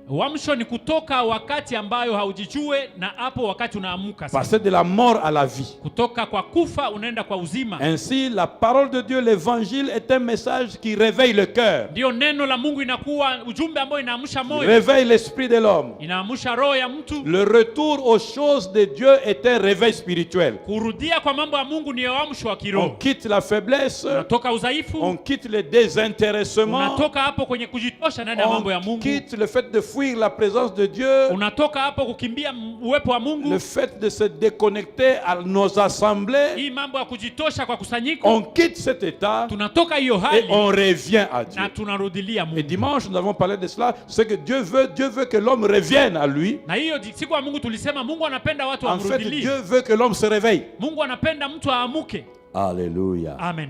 Uamsho ni kutoka wakati ambayo haujijue na hapo wakati unaamuka. Passer de la mort à la vie. Kutoka kwa kufa unaenda kwa uzima. Ainsi la parole de Dieu, l'évangile est un message qui réveille le cœur. Ndio neno la Mungu inakuwa ujumbe ambao inaamsha moyo. Réveille l'esprit de l'homme. Inaamsha roho ya mtu. Le retour aux choses de Dieu est un réveil spirituel. Kurudia kwa mambo ya Mungu ni uamsho wa kiroho. On quitte la faiblesse. Unatoka udhaifu. On quitte le désintéressement. Unatoka hapo kwenye kujitosha ndani ya mambo ya Mungu. On quitte le fait de fuir la présence de Dieu. Unatoka hapo kukimbia uwepo wa Mungu. Le fait de se déconnecter à nos assemblées. Hii mambo ya kujitosha kwa kusanyiko. On quitte cet état. Tunatoka hiyo hali. Et on revient à Dieu. Na tunarudilia Mungu. Et dimanche nous avons parlé de cela, c'est que Dieu veut que l'homme revienne à lui. Na hiyo siku ya Mungu tulisema Mungu anapenda watu wamrudilie. En fait, wamrudilie. Dieu veut que l'homme se réveille. Mungu anapenda mtu aamuke. Alléluia. Amen.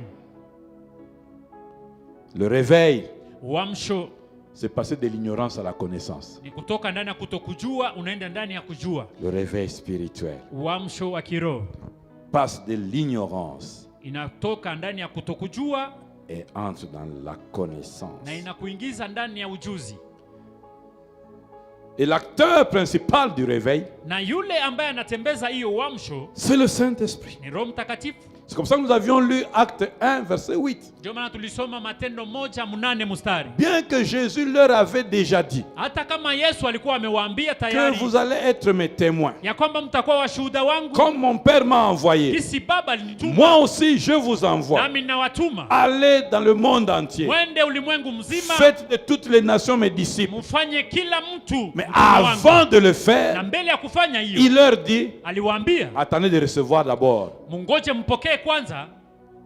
Le réveil, uamsho, c'est passer de l'ignorance à la connaissance. ni kutoka ndani ya kutokujua unaenda ndani ya kujua. Le réveil spirituel Uamsho wa kiroho passe de l'ignorance inatoka ndani ya kutokujua et entre dans la connaissance. na inakuingiza ndani ya ujuzi. Et l'acteur principal du réveil, Na yule ambaye anatembeza hiyo uamsho c'est le Saint-Esprit. ni Roho Mtakatifu. C'est comme ça que nous avions lu Acte 1, verset 8. Ndio maana tulisoma Matendo 1:8 mstari. Bien que Jésus leur avait déjà dit Hata kama Yesu alikuwa amewaambia que tayari vous allez être mes témoins, ya kwamba mtakuwa washuhuda wangu, comme mon Père m'a envoyé, kisi Baba alinituma, moi aussi je vous envoie. nami nawatuma. Allez dans le monde entier. Mwende ulimwengu mzima, Faites de toutes les nations mes disciples. mfanye kila mtu. Mais mtume wangu. avant de le Na faire, mbele ya kufanya hiyo, il leur dit, aliwaambia attendez de recevoir d'abord mungoje mpokee kwanza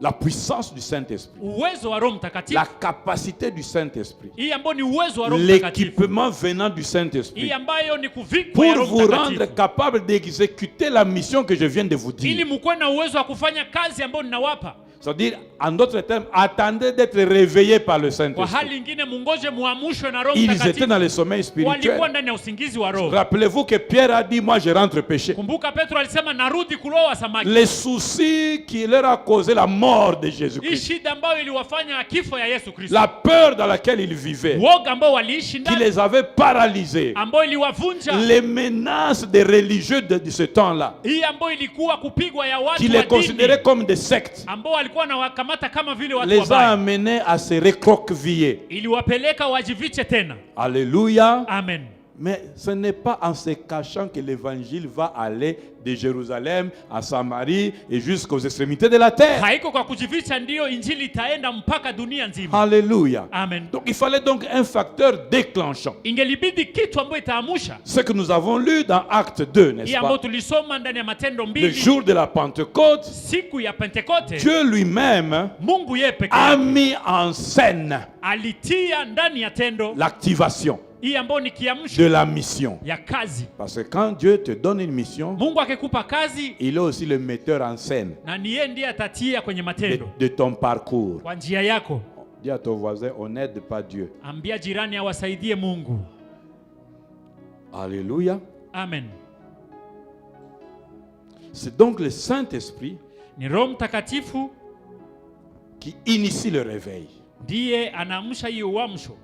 la puissance du Saint-Esprit, uwezo wa Roho Mtakatifu. la capacité du Saint-Esprit, Hii ambayo ni uwezo wa Roho Mtakatifu. l'équipement venant du Saint-Esprit, Hii ambayo ni kuvikwa ya pour Roho vous Mtakatifu. rendre capable d'exécuter la mission que je viens de vous Ili dire. mkuwe na uwezo wa kufanya kazi ambayo ninawapa. C'est-à-dire, en d'autres termes, attendez d'être réveillés par le Kwa Saint-Esprit. hali nyingine mungoje muamshwe na Roho Ils étaient Mtakatifu. dans le sommeil Walikuwa spirituel. ndani ya usingizi wa Roho. Rappelez-vous que Pierre a dit, moi je rentre pécher. Kumbuka Petro alisema narudi kuloa samaki. Les soucis qui leur a causé la mort de Hii Jésus-Christ, shida ambayo iliwafanya kifo ya Yesu Kristo. la peur dans laquelle ils vivaient, Woga ambao waliishi qui ndani, les avait paralysés, ambao iliwavunja. les menaces des religieux de ce temps-là, Hii ambayo ilikuwa kupigwa ya watu qui wa les considéraient dini, comme des sectes, ambao walikuwa na wakamata kama vile watu les a wabaya. amenés à se recroqueviller. Iliwapeleka wajiviche tena. Alléluia. Amen. Mais ce n'est pas en se cachant que l'évangile va aller de Jérusalem à Samarie et jusqu'aux extrémités de la terre. Haiko kwa kujificha ndio injili itaenda mpaka dunia nzima. Alléluia. Amen. Donc il fallait donc un facteur déclenchant. Ingelibidi kitu ambayo itaamusha. Ce que nous avons lu dans Acte 2, Hii n'est-ce ambayo pas? tulisoma ndani ya Matendo Le 2, jour de la Pentecôte, siku ya Pentekote, Dieu lui-même Mungu yeye peke a yake mis en scène alitia ndani ya tendo l'activation hii ambayo ni kiamsho de la mission. ya kazi. Parce que quand Dieu te donne une mission, Mungu akikupa kazi, il est aussi le metteur en scène na ni yeye ndiye atatia kwenye matendo de ton parcours. kwa njia yako. Dis à ton voisin, on n'aide pas Dieu. Ambia jirani awasaidie Mungu. Alléluia. Amen. C'est donc le Saint-Esprit Ni Roho Mtakatifu qui initie le réveil. ndiye anaamsha hiyo uamsho.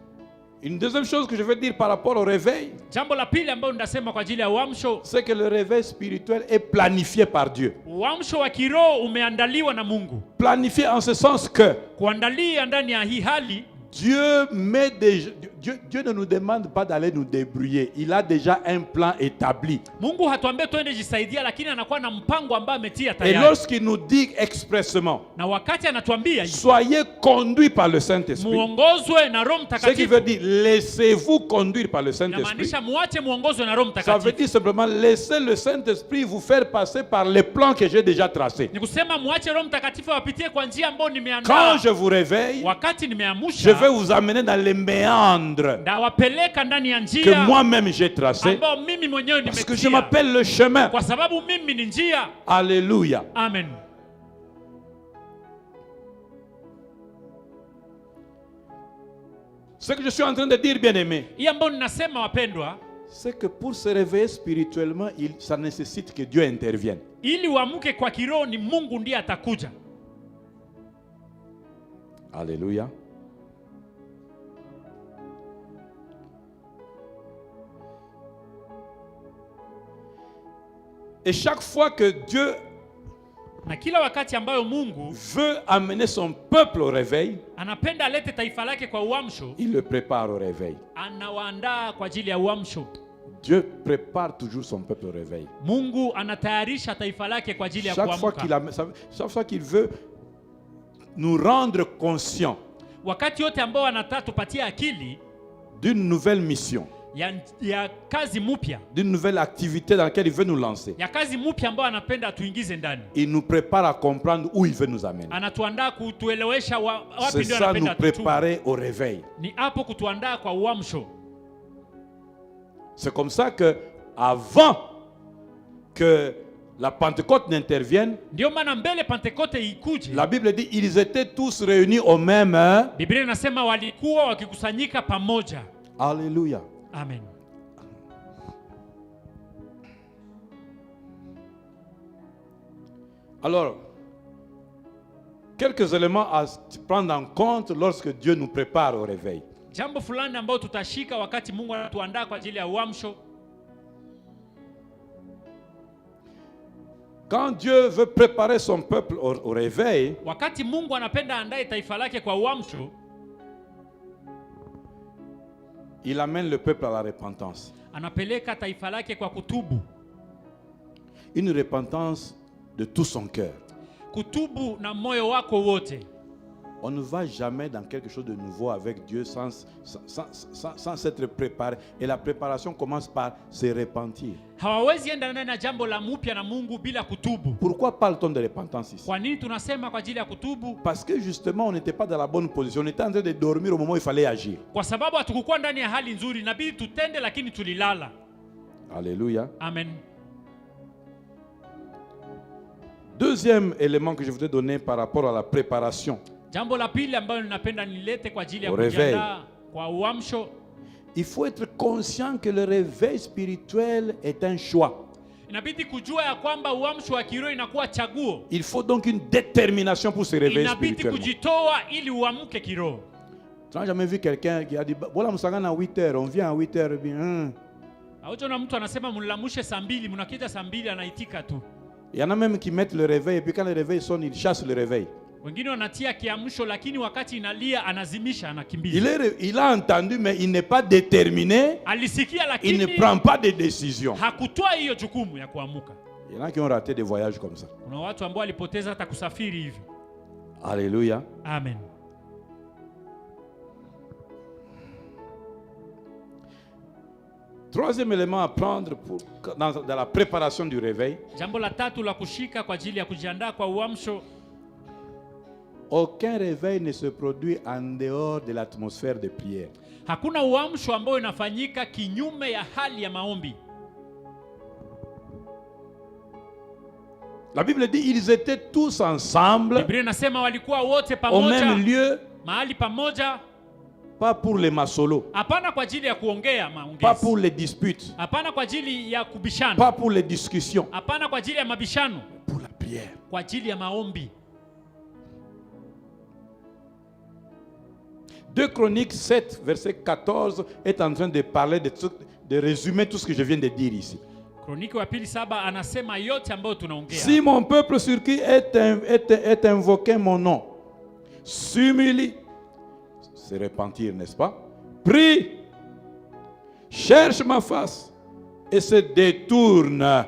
Une deuxième chose que je veux dire par rapport au réveil, Jambo la pili ambalo ndasema kwa ajili ya uamsho, c'est que le réveil spirituel est planifié par Dieu. uamsho wa kiroho umeandaliwa na Mungu. Planifié en ce sens que Kuandalia ndani ya hii hali, Dieu ne nous demande pas d'aller nous débrouiller. Il a déjà un plan établi. Et lorsqu'il nous dit expressement, soyez conduits par le Saint-Esprit, ce qui veut dire laissez-vous conduire par le Saint-Esprit. Ça veut dire simplement laissez le Saint-Esprit vous faire passer par les plans que j'ai déjà tracés. Quand je vous réveille, je vais vous amener dans les méandres que moi-même j'ai tracés, parce que je m'appelle le chemin. Alléluia. Amen. Ce que je suis en train de dire, bien-aimé, c'est que pour se réveiller spirituellement, ça nécessite que Dieu intervienne. Alléluia. Et chaque fois que Dieu veut amener son peuple au réveil, il le prépare au réveil. Dieu prépare toujours son peuple au réveil. Chaque fois qu'il veut nous rendre conscients d'une nouvelle mission, d'une nouvelle activité dans laquelle il veut nous lancer, il nous prépare à comprendre où il veut nous amener. C'est ça, nous préparer au réveil. C'est comme ça que avant que la Pentecôte n'intervienne, la Bible dit ils étaient tous réunis au même. Alléluia. Amen. Alors, quelques éléments à prendre en compte lorsque Dieu nous prépare au réveil. Quand Dieu veut préparer son peuple au réveil, il amène le peuple à la repentance. Une repentance de tout son cœur. On ne va jamais dans quelque chose de nouveau avec Dieu sans s'être préparé. Et la préparation commence par se repentir. Pourquoi parle-t-on de repentance ici? Parce que justement on n'était pas dans la bonne position. On était en train de dormir au moment où il fallait agir. Alléluia. Amen. Deuxième élément que je voudrais donner par rapport à la préparation au réveil. Il faut être conscient que le réveil spirituel est un choix. Il faut donc une détermination pour se réveiller spirituellement. Tu n'as jamais vu quelqu'un qui a dit voilà, nous sommes à 8h, on vient à 8h bien. Il y en a même qui mettent le réveil et puis quand le réveil sonne, ils chassent le réveil. Il a entendu mais il n'est pas déterminé. Il ne prend pas de décision. Il y en a qui ont raté des voyages comme ça. Alléluia. Amen. Troisième élément à prendre dans la préparation du réveil. Aucun réveil ne se produit en dehors de l'atmosphère de prière. La Bible dit ils étaient tous ensemble au même lieu, pas pour les masolos, pas pour les disputes, pas pour les discussions, pour la prière. 2 Chroniques 7, verset 14 est en train de parler de résumer tout ce que je viens de dire ici. Si mon peuple sur qui est invoqué mon nom s'humilie, se repentir, n'est-ce pas? Prie, cherche ma face et se détourne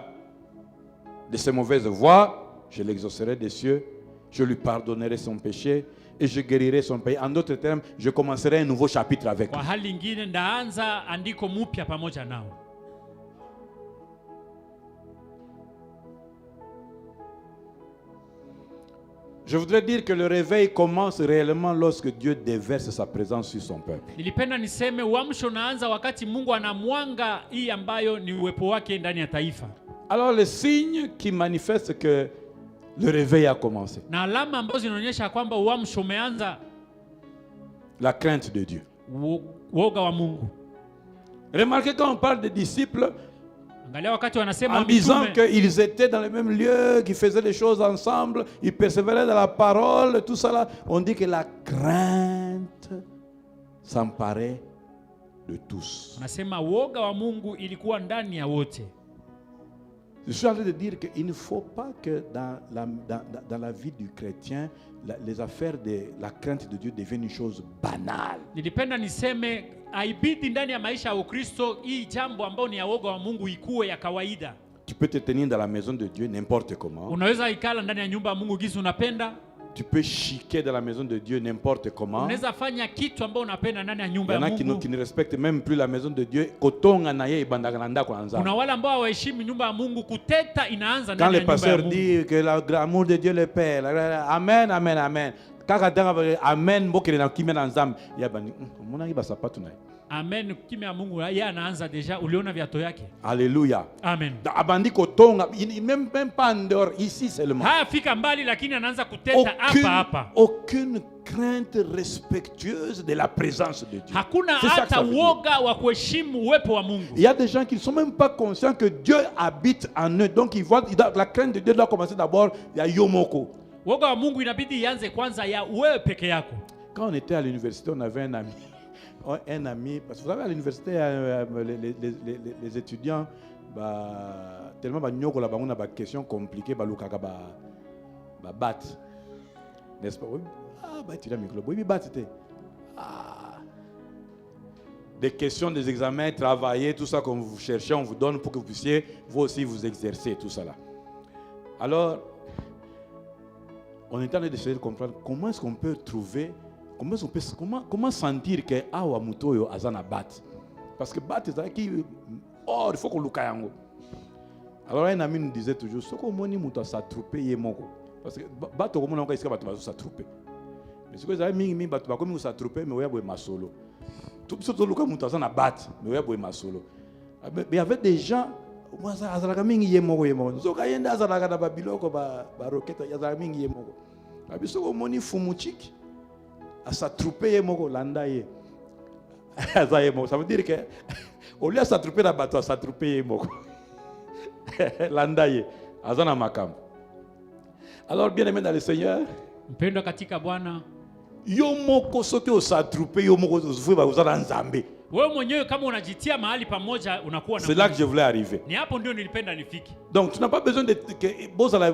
de ses mauvaises voies, je l'exaucerai des cieux, je lui pardonnerai son péché et je guérirai son pays. En d'autres termes, je commencerai un nouveau chapitre avec lui. Je voudrais dire que le réveil commence réellement lorsque Dieu déverse sa présence sur son peuple. Alors les signes qui manifestent que le réveil a commencé. La crainte de Dieu. Remarquez quand on parle des disciples, en disant qu'ils étaient dans le même lieu, qu'ils faisaient les choses ensemble, ils persévéraient dans la parole, tout ça là, on dit que la crainte s'emparait de tous. Je suis en train de dire qu'il ne faut pas que dans la vie du chrétien, les affaires de la crainte de Dieu deviennent une chose banale. Tu peux te tenir dans la maison de Dieu n'importe comment. Tu peux chiquer dans la maison de Dieu n'importe comment. Il y en a qui ne respectent même plus la maison de Dieu. Quand le pasteur dit que l'amour de Dieu le Père, amen, amen, amen. Amen, Amen, kimya Mungu yeye anaanza deja, uliona viato yake. Alléluia. Amen. Abandi kotonga, même pas en dehors, ici seulement. Hafika mbali lakini anaanza kuteta hapa hapa. Aucune crainte respectueuse de la présence de Dieu. Hakuna hata woga wa kuheshimu uwepo wa Mungu. Il y a des gens qui ne sont même pas conscients que Dieu habite en eux. Donc ils voient la crainte de Dieu doit commencer d'abord il y a yomoko. Woga wa Mungu inabidi ianze kwanza ya wewe peke yako. Quand on était à l'université, on avait un ami. Parce que vous savez, à l'université, les étudiants, tellement on a des questions compliquées, n'est-ce pas? Des questions, des examens, travailler, tout ça que vous cherchez, on vous donne pour que vous puissiez, vous aussi, vous exercer, tout ça là. Alors, on est en train d'essayer de comprendre comment est-ce qu'on peut trouver. Comment sentir que awa mutoyo azana bat? Parce que bat c'est qui il faut qu'on lukayango. Alors un ami nous disait toujours ce qu'on moni muto s'atrouper yemoko. Parce que bat au moment où il va s'atrouper. Mais ce que vous avez mis bat ba comme s'atrouper mais oya boy masolo. Tout ce que luka muto azana bat mais oya boy masolo. Mais il y avait des gens moi ça azalaka mingi yemoko yemoko. So kayenda azalaka na babiloko ba roquette azalaka mingi yemoko. Abiso ko moni fumuchiki. À s'attrouper moko landa ye. Ça veut dire que au lieu de s'attrouper la bateau, s'attrouper moko landa ye. Azana makam. Alors bien aimé dans le Seigneur, mpendwa katika Bwana, yo moko soki osatrouper yo moko ufuba uzana nzambe. Wewe mwenyewe kama unajitia mahali pamoja unakuwa na. C'est là que je voulais arriver. Ni hapo ndio nilipenda nifiki. Donc tu n'as pas besoin de que bozala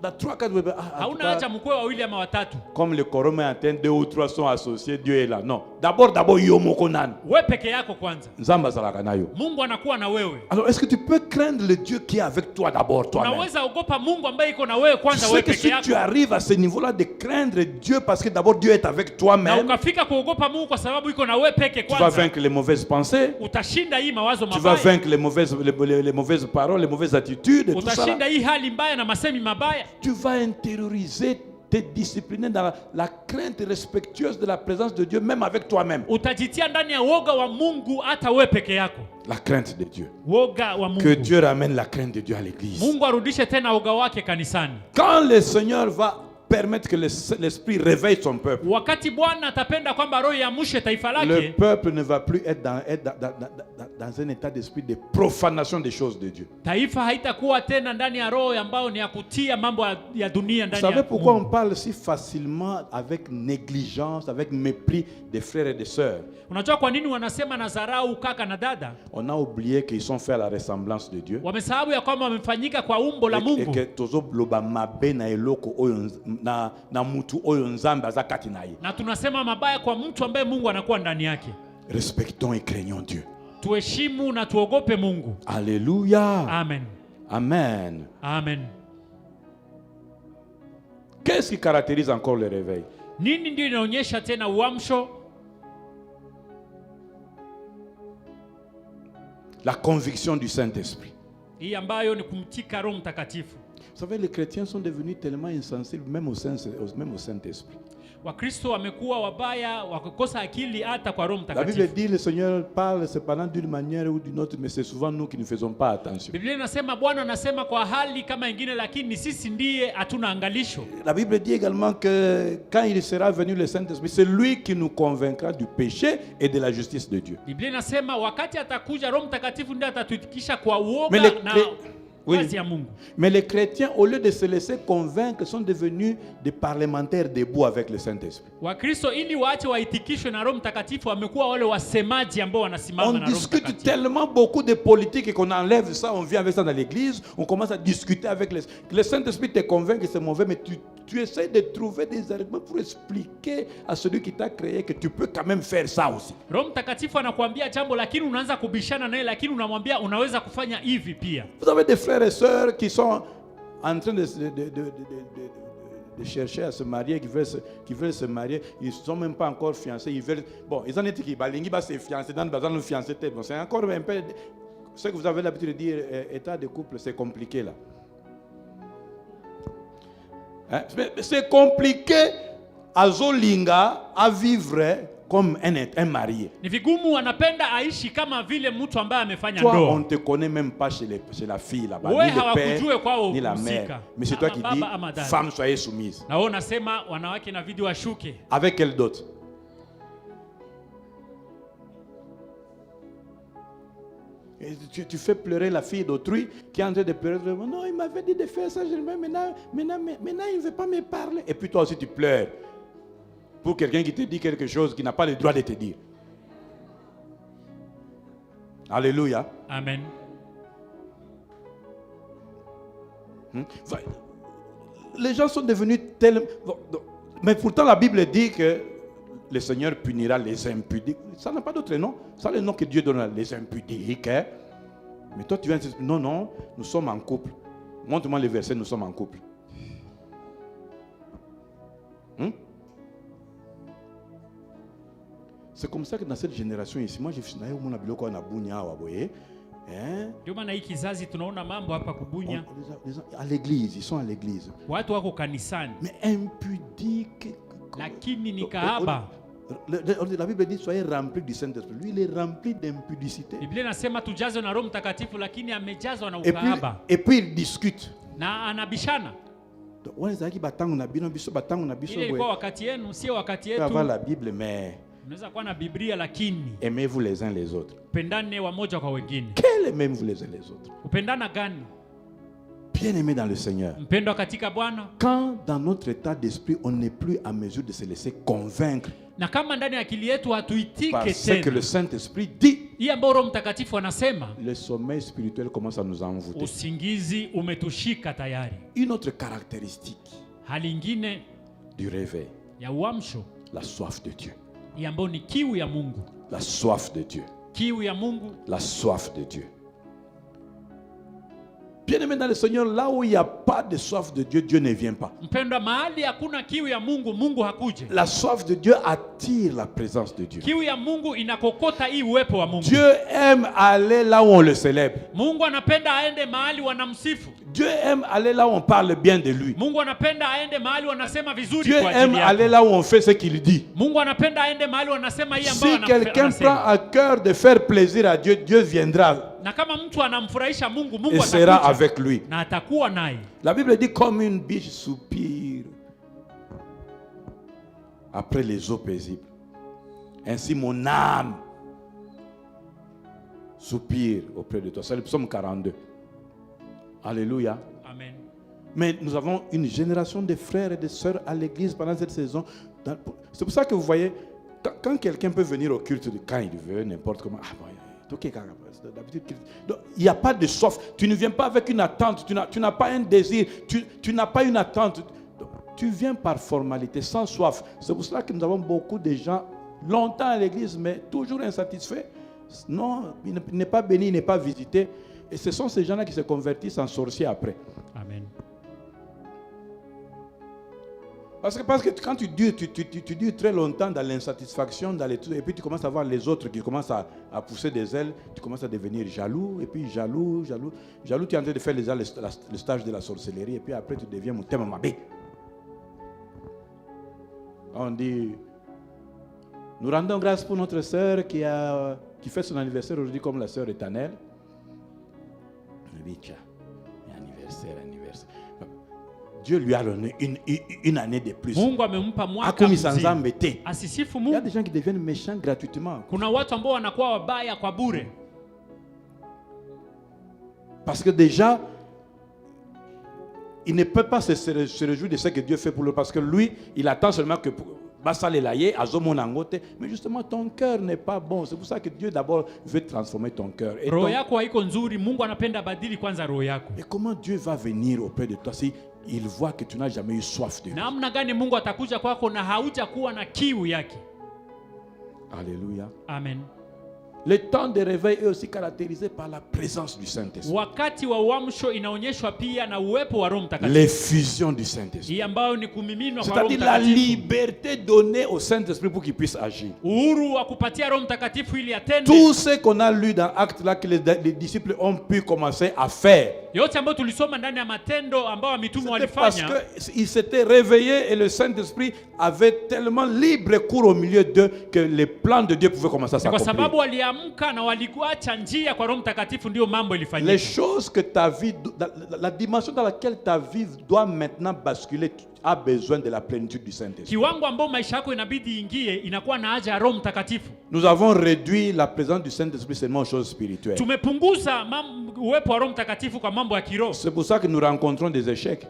da 3-4 hauna haja mkwe wawili ama watatu. Comme le Coran entend 2 ou 3 sont associés, Dieu est là. Non. D'abord yo moko nani. Wewe peke yako kwanza. Nzamba zalaka nayo. Mungu anakuwa na wewe. Alors est-ce que tu peux craindre le Dieu qui est avec toi d'abord toi-même? Unaweza ogopa Mungu ambaye iko na wewe kwanza wewe peke yako. Si tu arrives à ce niveau-là de craindre Dieu parce que d'abord Dieu est avec toi-même. Na ukafika kuogopa Mungu kwa sababu iko na wewe peke kwanza. Tu vas vaincre les mauvaises pensées. Utashinda hii mawazo mabaya. Tu vas vaincre les mauvaises paroles, les mauvaises attitudes et tout ça. Utashinda hii hali mbaya na masemi mabaya. Tu vas intérioriser, te discipliner dans la crainte respectueuse de la présence de Dieu même avec toi-même. Utajitia ndani ya woga wa Mungu hata wewe peke yako. La crainte de Dieu. Woga wa Mungu. Que Dieu ramène la crainte de Dieu à l'église. Mungu arudishe tena woga wake kanisani. Quand le Seigneur va permettre que l'esprit réveille son peuple. Wakati Bwana atapenda kwamba roho yaamshe taifa lake. Le peuple ne va plus être dans un état d'esprit de profanation des choses de Dieu. Taifa haitakuwa tena ndani ya roho ambao ni ya kutia mambo ya dunia ndani ya. Vous savez pourquoi on parle si facilement avec négligence, avec mépris des frères et des sœurs? Unajua kwa nini wanasema na dharau kaka na dada? On a oublié qu'ils sont faits à la ressemblance de Dieu. Wamesahau ya kwamba wamefanyika kwa umbo la Mungu. Et que tozo loba mabe na eloko oyo na mutu oyo nzambe aza kati na ye. Na tunasema mabaya kwa mtu ambaye Mungu anakuwa ndani yake. Respectons et craignons Dieu. Tuheshimu na tuogope Mungu. Alléluia. Amen. Amen. Amen. Qu'est-ce qui caractérise encore le réveil? Nini ndio inaonyesha tena uamsho? La conviction du Saint-Esprit. Hii ambayo ni kumtika Roho Mtakatifu. Vous savez, les chrétiens sont devenus tellement insensibles même au Saint-Esprit. Wakristo wamekuwa wabaya, wakakosa akili hata kwa Roho La Mtakatifu. Bible dit le Seigneur parle cependant d'une manière ou d'une autre, mais c'est souvent nous qui ne faisons pas attention. Biblia inasema Bwana anasema kwa hali kama ingine, lakini sisi ndiye hatuna angalisho. La Bible dit également que quand il sera venu le Saint-Esprit, c'est lui qui nous convaincra du péché et de la justice de Dieu. Biblia inasema wakati atakuja Roho Mtakatifu ndiye atatutikisha kwa uoga na kazi ya Mungu. Mais les chrétiens, au lieu de se laisser convaincre, sont devenus des parlementaires debout avec le Saint-Esprit. Wakristo ili waache waitikishwe na Roho Mtakatifu wamekuwa wale wasemaji ambao wanasimama na Roho Mtakatifu. On discute tellement beaucoup de politique et qu'on enlève ça, on vient avec ça dans l'église, on commence à discuter avec le Saint-Esprit te convainc que c'est mauvais, mais tu essaies de trouver des arguments pour expliquer à celui qui t'a créé que tu peux quand même faire ça aussi. Roho Mtakatifu anakuambia jambo lakini unaanza kubishana naye, lakini unamwambia unaweza kufanya hivi pia. Vous avez des frères et sœurs qui sont en train de chercher à se marier, qui veulent se marier, ils ne sont même pas encore fiancés, ils veulent... Bon, ils en étaient qui va se fiancer dans le fiancé. Bon, c'est encore un peu... Ce que vous avez l'habitude de dire, état de couple, c'est compliqué là. Hein? C'est compliqué à Zolinga à vivre comme un marié. Ni vigumu anapenda aishi kama vile mtu ambaye amefanya ndoa. Toi, on ne te connaît même pas chez la fille là-bas, ni le père, ni la mère. Mais c'est toi qui dis, femme, soyez soumise. Na wewe unasema wanawake inabidi washuke. Avec quelle dot? Et tu fais pleurer la fille d'autrui qui est en train de pleurer. Non, il m'avait dit de faire ça. Maintenant, il ne veut pas me parler. Et puis toi aussi, tu pleures. Pour quelqu'un qui te dit quelque chose qui n'a pas le droit de te dire. Alléluia. Amen. Les gens sont devenus tellement... Mais pourtant, la Bible dit que le Seigneur punira les impudiques. Ça n'a pas d'autre nom. Ça, le nom que Dieu donne, les impudiques. Hein? Mais toi, tu viens dire, non, nous sommes en couple. Montre-moi le verset, nous sommes en couple. C'est comme ça que dans cette génération ici, moi je suis à l'église, ils sont à l'église. Mais impudique. La Bible dit soyez remplis du Saint-Esprit. Lui, il est rempli d'impudicité. Et puis il discute. Avoir la Bible, mais aimez-vous les uns les autres. Quel aimez-vous les uns les autres? Bien-aimés dans le Seigneur. Quand dans notre état d'esprit, on n'est plus à mesure de se laisser convaincre par ce que le Saint-Esprit dit, le sommeil spirituel commence à nous envoûter. Une autre caractéristique du réveil, la soif de Dieu. La soif de Dieu. La soif de Dieu. Bien-aimé dans le Seigneur, là où il n'y a pas de soif de Dieu, Dieu ne vient pas. La soif de Dieu attire la présence de Dieu. Dieu aime aller là où on le célèbre. Dieu aime aller là où on parle bien de lui. Dieu aime aller là où on fait ce qu'il dit. Si quelqu'un prend à cœur de faire plaisir à Dieu, Dieu viendra et sera avec lui. La Bible dit comme une biche soupire après les eaux paisibles, ainsi mon âme soupire auprès de toi. C'est le psaume 42. Alléluia. Amen. Mais nous avons une génération de frères et de sœurs à l'église pendant cette saison. C'est pour ça que vous voyez, quand quelqu'un peut venir au culte quand il veut, n'importe comment, il n'y a pas de soif. Tu ne viens pas avec une attente. Tu n'as pas un désir. Tu n'as pas une attente. tu viens par formalité, sans soif. C'est pour cela que nous avons beaucoup de gens longtemps à l'église, mais toujours insatisfaits. Non, il n'est pas béni, il n'est pas visité. Et ce sont ces gens-là qui se convertissent en sorciers après. Amen. Parce que quand tu dures très longtemps dans l'insatisfaction, dans les trucs, et puis tu commences à voir les autres qui commencent à pousser des ailes, tu commences à devenir jaloux, et puis jaloux, tu es en train de faire le stage de la sorcellerie, et puis après tu deviens mon thème mabé. On dit, nous rendons grâce pour notre sœur qui fait son anniversaire aujourd'hui comme la sœur éternelle. On dit, tiens, anniversaire. Dieu lui a donné une année de plus. Mungu amempa mwaka Comme mzima. Il Asififu y a Mungu. des gens qui deviennent méchants gratuitement. Kuna watu ambao wanakuwa wabaya kwa bure. Parce que déjà, il ne peut pas se réjouir de ce que Dieu fait pour lui. Parce que lui, il attend seulement que mais justement, ton cœur n'est pas bon. C'est pour ça que Dieu d'abord veut transformer ton cœur. Et comment Dieu va venir auprès de toi si il voit que tu n'as jamais eu soif de lui? Alléluia. Amen. Le temps de réveil est aussi caractérisé par la présence du Saint-Esprit. L'effusion du Saint-Esprit. C'est-à-dire la liberté donnée au Saint-Esprit pour qu'il puisse agir. Tout ce qu'on a lu dans Actes là que les disciples ont pu commencer à faire, c'est parce qu'ils s'étaient réveillés et le Saint-Esprit avait tellement libre cours au milieu d'eux que les plans de Dieu pouvaient commencer à s'accomplir. Les choses que ta vie, la dimension dans laquelle ta vie doit maintenant basculer, a besoin de la plénitude du Saint-Esprit. Nous avons réduit la présence du Saint-Esprit seulement aux choses spirituelles. C'est pour ça que nous rencontrons des échecs.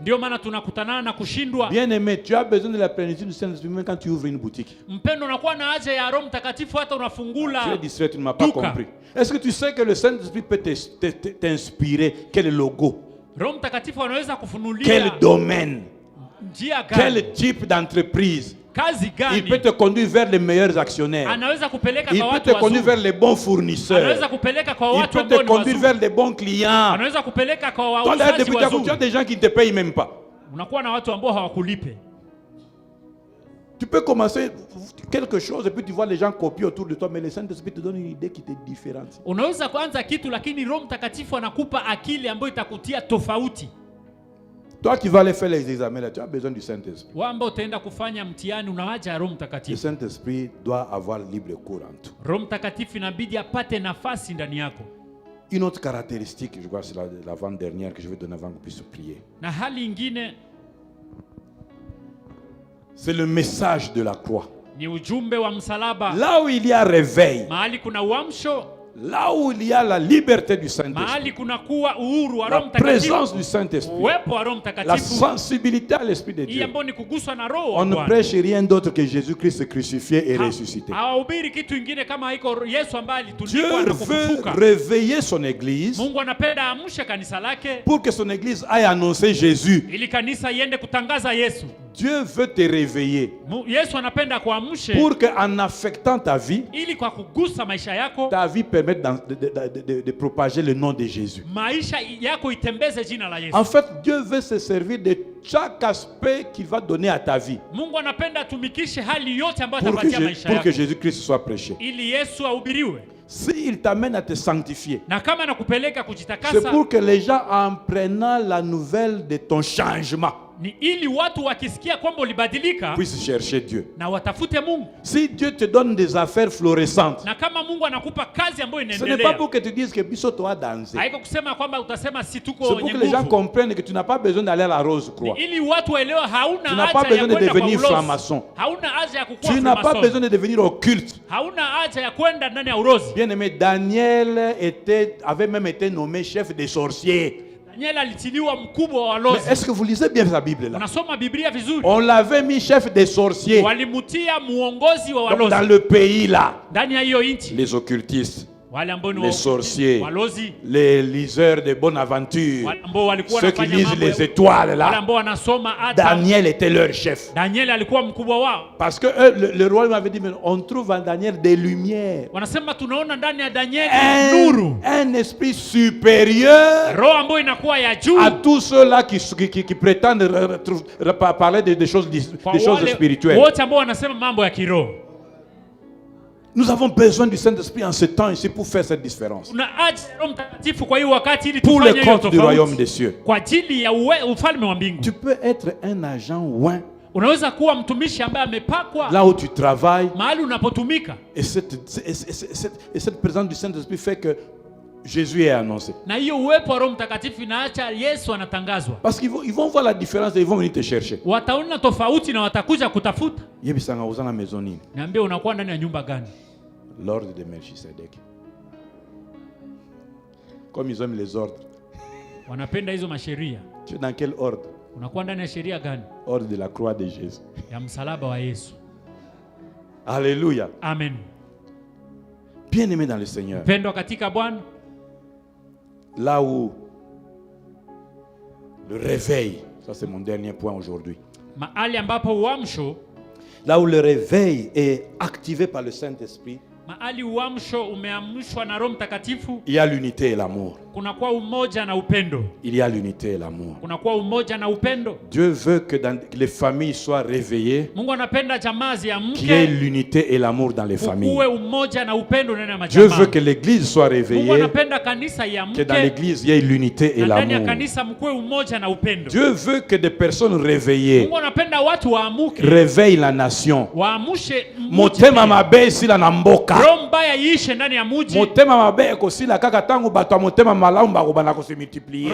Bien aimé, tu as besoin de la plénitude du Saint-Esprit même quand tu ouvres une boutique. Tu es distrait, tu ne m'as pas compris. Est-ce que tu sais que le Saint-Esprit peut t'inspirer? Quel logo? Quel domaine? Quel type d'entreprise? Il peut te conduire vers les meilleurs actionnaires. Il peut te conduire vers les bons fournisseurs. Il peut te conduire vers les bons clients. Toi, depuis tu as des gens qui ne te payent même pas. Tu peux commencer quelque chose et puis tu vois les gens copier autour de toi, mais le Saint-Esprit te donne une idée qui te différencie. Toi qui vas aller faire les examens, là, tu as besoin du Saint-Esprit. Le Saint-Esprit doit avoir libre cours en tout. Une autre caractéristique, je crois, c'est l'avant-dernière que je vais donner avant qu'on puisse prier. C'est le message de la croix. Là où il y a réveil, là où il y a la liberté du Saint-Esprit, la présence du Saint-Esprit, la sensibilité à l'Esprit de Dieu, on ne prêche rien d'autre que Jésus-Christ crucifié et ressuscité. Dieu veut réveiller son Église pour que son Église aille annoncer Jésus. Dieu veut te réveiller pour qu'en affectant ta vie, ta vie permette de propager le nom de Jésus. En fait, Dieu veut se servir de chaque aspect qu'il va donner à ta vie pour que Jésus-Christ soit prêché. S'il t'amène à te sanctifier, c'est pour que les gens, en prenant la nouvelle de ton changement, puissent chercher Dieu. Si Dieu te donne des affaires florissantes, ce n'est pas pour que tu dises que Bissot doit danser. C'est pour que les gens comprennent que tu n'as pas besoin d'aller à la Rose-Croix. Tu n'as pas besoin de devenir franc-maçon. Tu n'as pas besoin de devenir occulte. Bien aimé, Daniel avait même été nommé chef des sorciers. Mais est-ce que vous lisez bien la Bible là? On l'avait mis chef des sorciers. Donc, dans le pays là, les occultistes, les sorciers, les liseurs de bonne aventure, ceux qui lisent les étoiles là. Daniel était leur chef. Parce que le roi m'avait dit, mais on trouve en Daniel des lumières. Un esprit supérieur à tous ceux-là qui prétendent parler des choses spirituelles. Nous avons besoin du Saint-Esprit en ce temps ici pour faire cette différence. Pour le compte du royaume des cieux. Tu peux être un agent ouin. Là où tu travailles. Et cette présence du Saint-Esprit fait que Jésus est annoncé. Parce qu'ils vont voir la différence et ils vont venir te chercher. L'ordre de Melchisedec. Comme ils aiment les ordres. Tu es dans quel ordre? Ordre de la croix de Jésus. Alléluia. Amen. Bien-aimé dans le Seigneur. Là où le réveil, ça c'est mon dernier point aujourd'hui. Là où le réveil est activé par le Saint-Esprit, il y a l'unité et l'amour. Il y a l'unité et l'amour. Dieu veut que les familles soient réveillées, qu'il y ait l'unité et l'amour dans les familles. Dieu veut que l'église soit réveillée, que dans l'église il y ait l'unité et l'amour. Dieu veut que des personnes réveillées réveillent la nation. Motema mabe sila na mboka. Motema mabe kosila kaka tangu bato motema malamu bakobana ko se multiplier.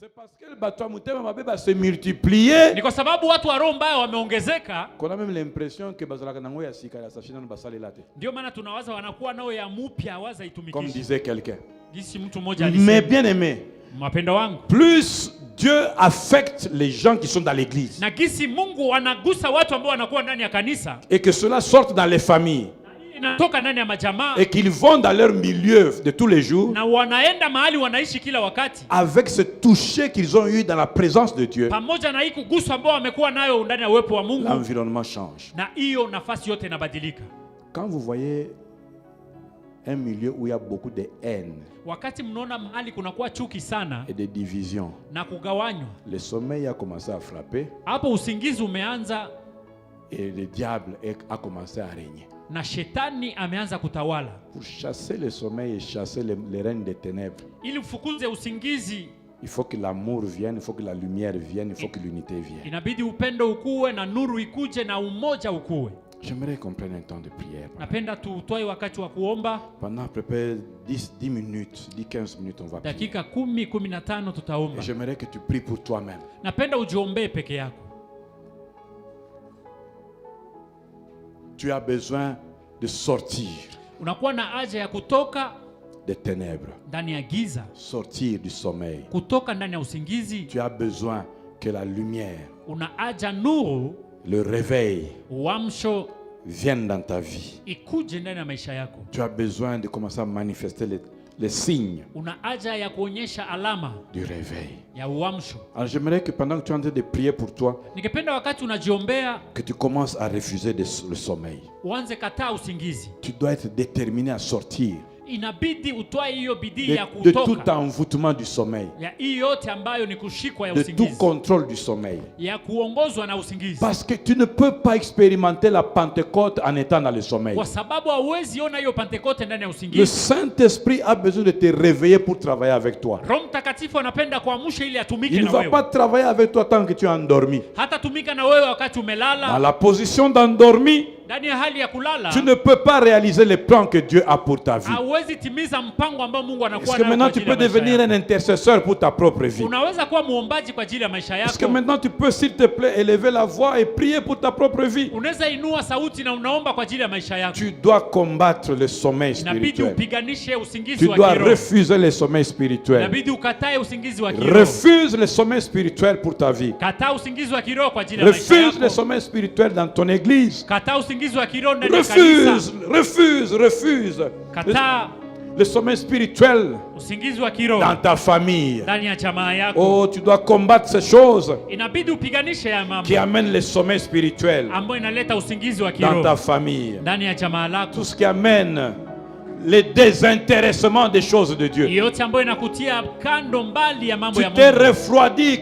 C'est parce que bato motema mabe ba se multiplier. Qu'on a même l'impression que bazalaka nango ya sika ya sashina no basalela te. Comme disait quelqu'un. Mais bien aimé, plus Dieu affecte les gens qui sont dans l'église et que cela sorte dans les familles et qu'ils vont dans leur milieu de tous les jours avec ce toucher qu'ils ont eu dans la présence de Dieu, l'environnement change. Quand vous voyez un milieu où il y a beaucoup de haine et de division, le sommeil a commencé à frapper et le diable a commencé à régner. Pour chasser le sommeil et chasser les règnes des ténèbres, il faut que l'amour vienne, il faut que la lumière vienne, il faut que l'unité vienne. J'aimerais qu'on prenne un temps de prière. Pendant à peu près 10 minutes, 10-15 minutes, on va prier. Et j'aimerais que tu pries pour toi-même. Tu as besoin de sortir des ténèbres, sortir du sommeil. Tu as besoin que la lumière, le réveil vienne dans ta vie. Tu as besoin de commencer à manifester les signes du réveil. Alors j'aimerais que pendant que tu es en train de prier pour toi, que tu commences à refuser le sommeil. Tu dois être déterminé à sortir de tout envoûtement du sommeil, de tout contrôle du sommeil. Parce que tu ne peux pas expérimenter la Pentecôte en étant dans le sommeil. Le Saint-Esprit a besoin de te réveiller pour travailler avec toi. Il ne va pas travailler avec toi tant que tu es endormi. Dans la position d'endormi, tu ne peux pas réaliser les plans que Dieu a pour ta vie. Est-ce que maintenant tu peux devenir un intercesseur pour ta propre vie? Est-ce que maintenant tu peux, s'il te plaît, élever la voix et prier pour ta propre vie? Tu dois combattre le sommeil spirituel. Tu dois refuser le sommeil spirituel. Refuse le sommeil spirituel pour ta vie. Refuse le sommeil spirituel dans ton église. usingizi wa kiroho ndani ya kanisa. Refuse. Kataa le sommeil spirituel usingizi wa kiroho dans ta famille. Ndani ya jamaa yako. Oh, tu dois combattre ces choses Inabidi upiganishe ya mambo qui amènent le sommeil spirituel ambayo inaleta usingizi wa kiroho dans ta famille. ndani ya jamaa lako. Tout ce qui amène le désintéressement des choses de Dieu. Yote ambayo inakutia kando mbali ya mambo ya Mungu. Tu t'es refroidi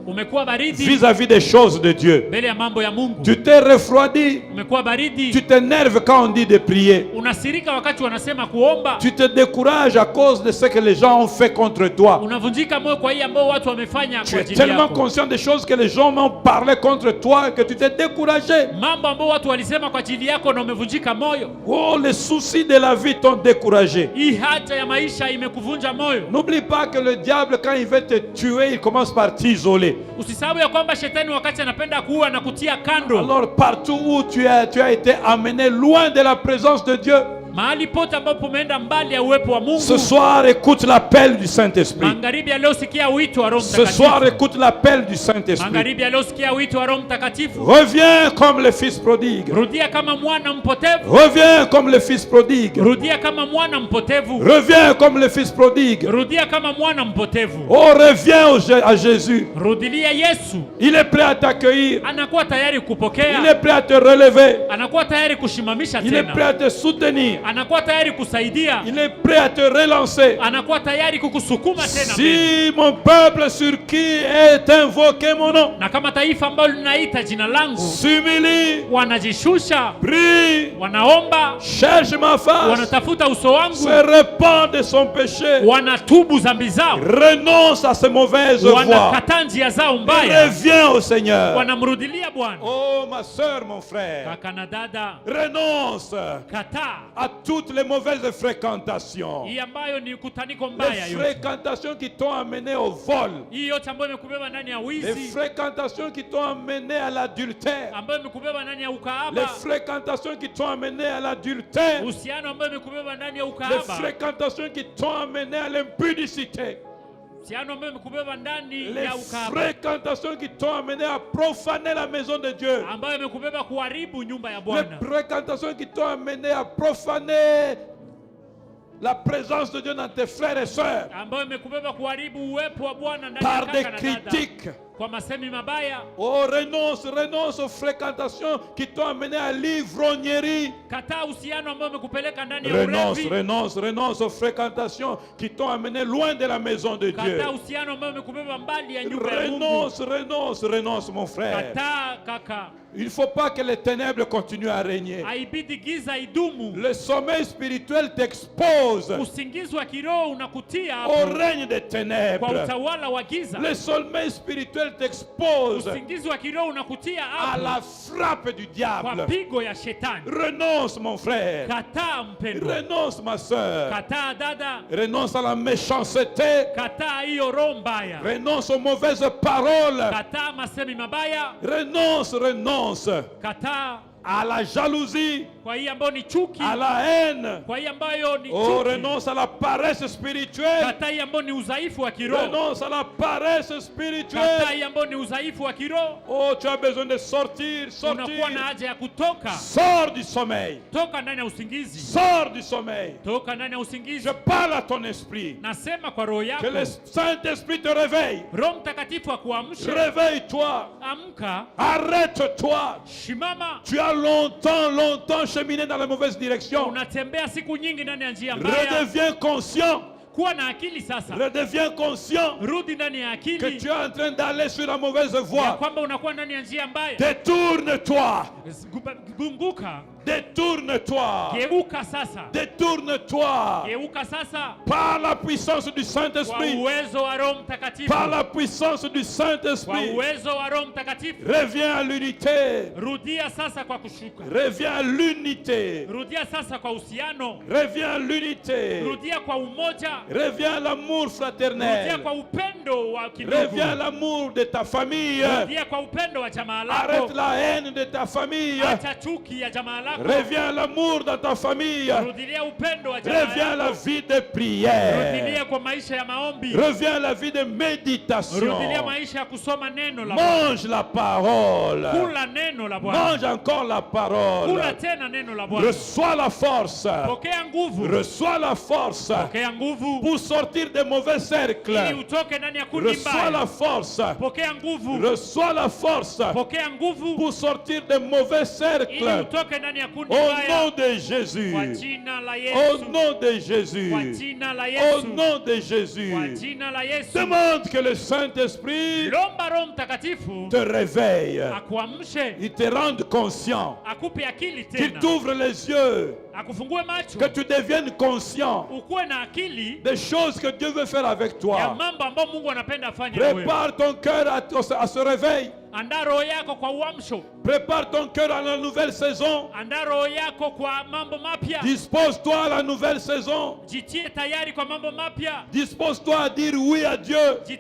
umekuwa baridi vis-à-vis des choses de Dieu. Mbele ya mambo ya Mungu. Tu t'es refroidi. Umekuwa baridi. Tu t'énerves quand on dit de prier. Unasirika wakati wanasema kuomba. Tu te décourages à cause de ce que les gens ont fait contre toi. Unavunjika moyo kwa hii ambao watu wamefanya kwa ajili yako. Tu es tellement conscient des choses que les gens m'ont parlé contre toi que tu t'es découragé. Mambo ambao watu walisema kwa ajili yako na umevunjika moyo. Oh, les soucis de la vie t'ont découragé. Hii haja ya maisha imekuvunja moyo. N'oublie pas que le diable, quand il veut te tuer, il commence par t'isoler. Usisahau ya kwamba shetani wakati anapenda kuua na kutia kando. Alors partout où tu as été amené loin de la présence de Dieu, mahali pote ambapo umeenda mbali ya uwepo wa Mungu. Ce soir, écoute l'appel du Saint-Esprit. Magharibi ya leo sikia wito wa Roho Ce Mtakatifu. soir, écoute l'appel du Saint-Esprit. Magharibi ya leo sikia wito wa Roho Mtakatifu. Reviens comme le fils prodigue. Rudia kama mwana mpotevu. Reviens comme le fils prodigue. Rudia kama mwana mpotevu. Reviens comme le fils prodigue. Rudia kama mwana mpotevu. Oh, reviens à Jésus. Rudilia Yesu. Il est prêt à t'accueillir. Anakuwa tayari kupokea. Il est prêt à te relever. Anakuwa tayari kushimamisha tena. Il est prêt à te soutenir. Anakuwa tayari kusaidia. Il est prêt à te relancer. Anakuwa tayari kukusukuma tena. Si mon peuple sur qui est invoqué mon nom, na kama taifa ambalo linaita jina langu s'humilie, wanajishusha, prie, wanaomba, cherche ma face, wanatafuta uso wangu, se repent de son péché, wanatubu dhambi zao, renonce à ses mauvaises voies, wanakataa njia zao mbaya, revient au Seigneur. wanamrudilia Bwana. Oh ma sœur, mon frère, kaka na dada, renonce kataa à toutes les mauvaises fréquentations, hii ambayo ni kutaniko mbaya les yote, fréquentations qui t'ont amené au vol, hii yote ambayo imekubeba ndani ya les wizi, fréquentations qui t'ont amené à l'adultère, ambayo imekubeba ndani ya les ukahaba, fréquentations qui t'ont amené à l'adultère, uhusiano ambayo imekubeba ndani ya les ukahaba, fréquentations qui t'ont amené à l'impudicité, uhusiano ambayo imekubeba ndani les ya ukahaba, fréquentations qui t'ont amené à profaner la maison de Dieu, ambayo imekubeba kuharibu nyumba ya les Bwana, fréquentations qui t'ont amené à profaner la présence de Dieu dans tes frères et sœurs ambayo imekubeba kuharibu uwepo wa Bwana ndani ya par des kaka na dada, critiques. kwa masemi mabaya. Oh, renonce aux fréquentations qui t'ont amené à l'ivrognerie. Kataa uhusiano ambao umekupeleka ndani ya ulevi. Renonce aux fréquentations qui t'ont amené loin de la maison de Dieu. Kataa uhusiano ambao umekubeba mbali ya nyumba ya Mungu. Renonce mon frère. Kataa kaka. Il ne faut pas que les ténèbres continuent à régner. Haibidi giza idumu. Le sommeil spirituel t'expose Usingizi wa kiroho unakutia au hapo règne des kwa ténèbres. utawala wa giza. Le sommeil spirituel t'expose Usingizi wa kiroho unakutia à hapo la frappe du kwa diable. pigo ya shetani. Renonce mon frère. Kataa mpendwa. Renonce ma soeur. Kataa dada. Renonce à la méchanceté. Kataa hiyo roho mbaya. Renonce aux mauvaises paroles. Kataa masemi mabaya. Renonce Kataa à la jalousie, kwa hii ambayo ni chuki, à la haine. kwa hii ambayo ni Oh, chuki. renonce à la paresse spirituelle. Kataa hii ambayo ni udhaifu wa kiroho. Renonce à la paresse Kataa spirituelle. hii ambayo ni udhaifu wa kiroho. Oh, tu as besoin de sortir. Unakuwa na haja ya kutoka. Sors du sommeil. Toka ndani ya usingizi. Sors du sommeil. Toka ndani ya usingizi. Je parle à ton esprit. Nasema kwa roho yako. Que le Saint-Esprit te réveille. Roho Mtakatifu akuamshe. Réveille-toi. Amka. Arrête-toi. Shimama. Tu as longtemps cheminé dans la mauvaise direction. Unatembea siku nyingi ndani ya njia mbaya. Redeviens conscient. Kuwa na akili sasa. Redeviens conscient Rudi ndani ya akili que tu es en train d'aller sur la mauvaise ya voie. kwamba unakuwa ndani ya njia mbaya. Détourne-toi. Gunguka. Détourne-toi. Geuka sasa. Détourne-toi. Geuka sasa. Par la puissance du Kwa Saint-Esprit. uwezo wa Roho Mtakatifu. Par la puissance du Kwa Saint-Esprit. uwezo wa Roho Mtakatifu. Reviens à l'unité. Rudia sasa kwa kushuka. Reviens à l'unité. Rudia sasa kwa uhusiano. Reviens à l'unité. Rudia kwa umoja. Reviens à l'amour Rudia fraternel. kwa upendo wa kindugu. Reviens à l'amour de ta famille. Rudia kwa upendo wa jamaa Arrête lako. la haine de ta famille. Acha chuki ya jamaa lako. Reviens à l'amour dans ta famille. Reviens à la vie de prière. Reviens à la vie de méditation. Mange la parole. Mange encore la parole. Reçois la force. Reçois la force pour sortir des mauvais cercles. Reçois la force. Reçois la force pour sortir des mauvais cercles. Au nom de Jésus. Au nom de Jésus. Au nom de Jésus. Demande que le Saint-Esprit te réveille. Il te rende conscient. Qu'il t'ouvre les yeux. Que tu deviennes conscient des choses que Dieu veut faire avec toi. Prépare ton cœur à ce réveil. Prépare ton cœur à la nouvelle saison. Dispose-toi à la nouvelle saison. Dispose-toi à dire oui à Dieu. Dieu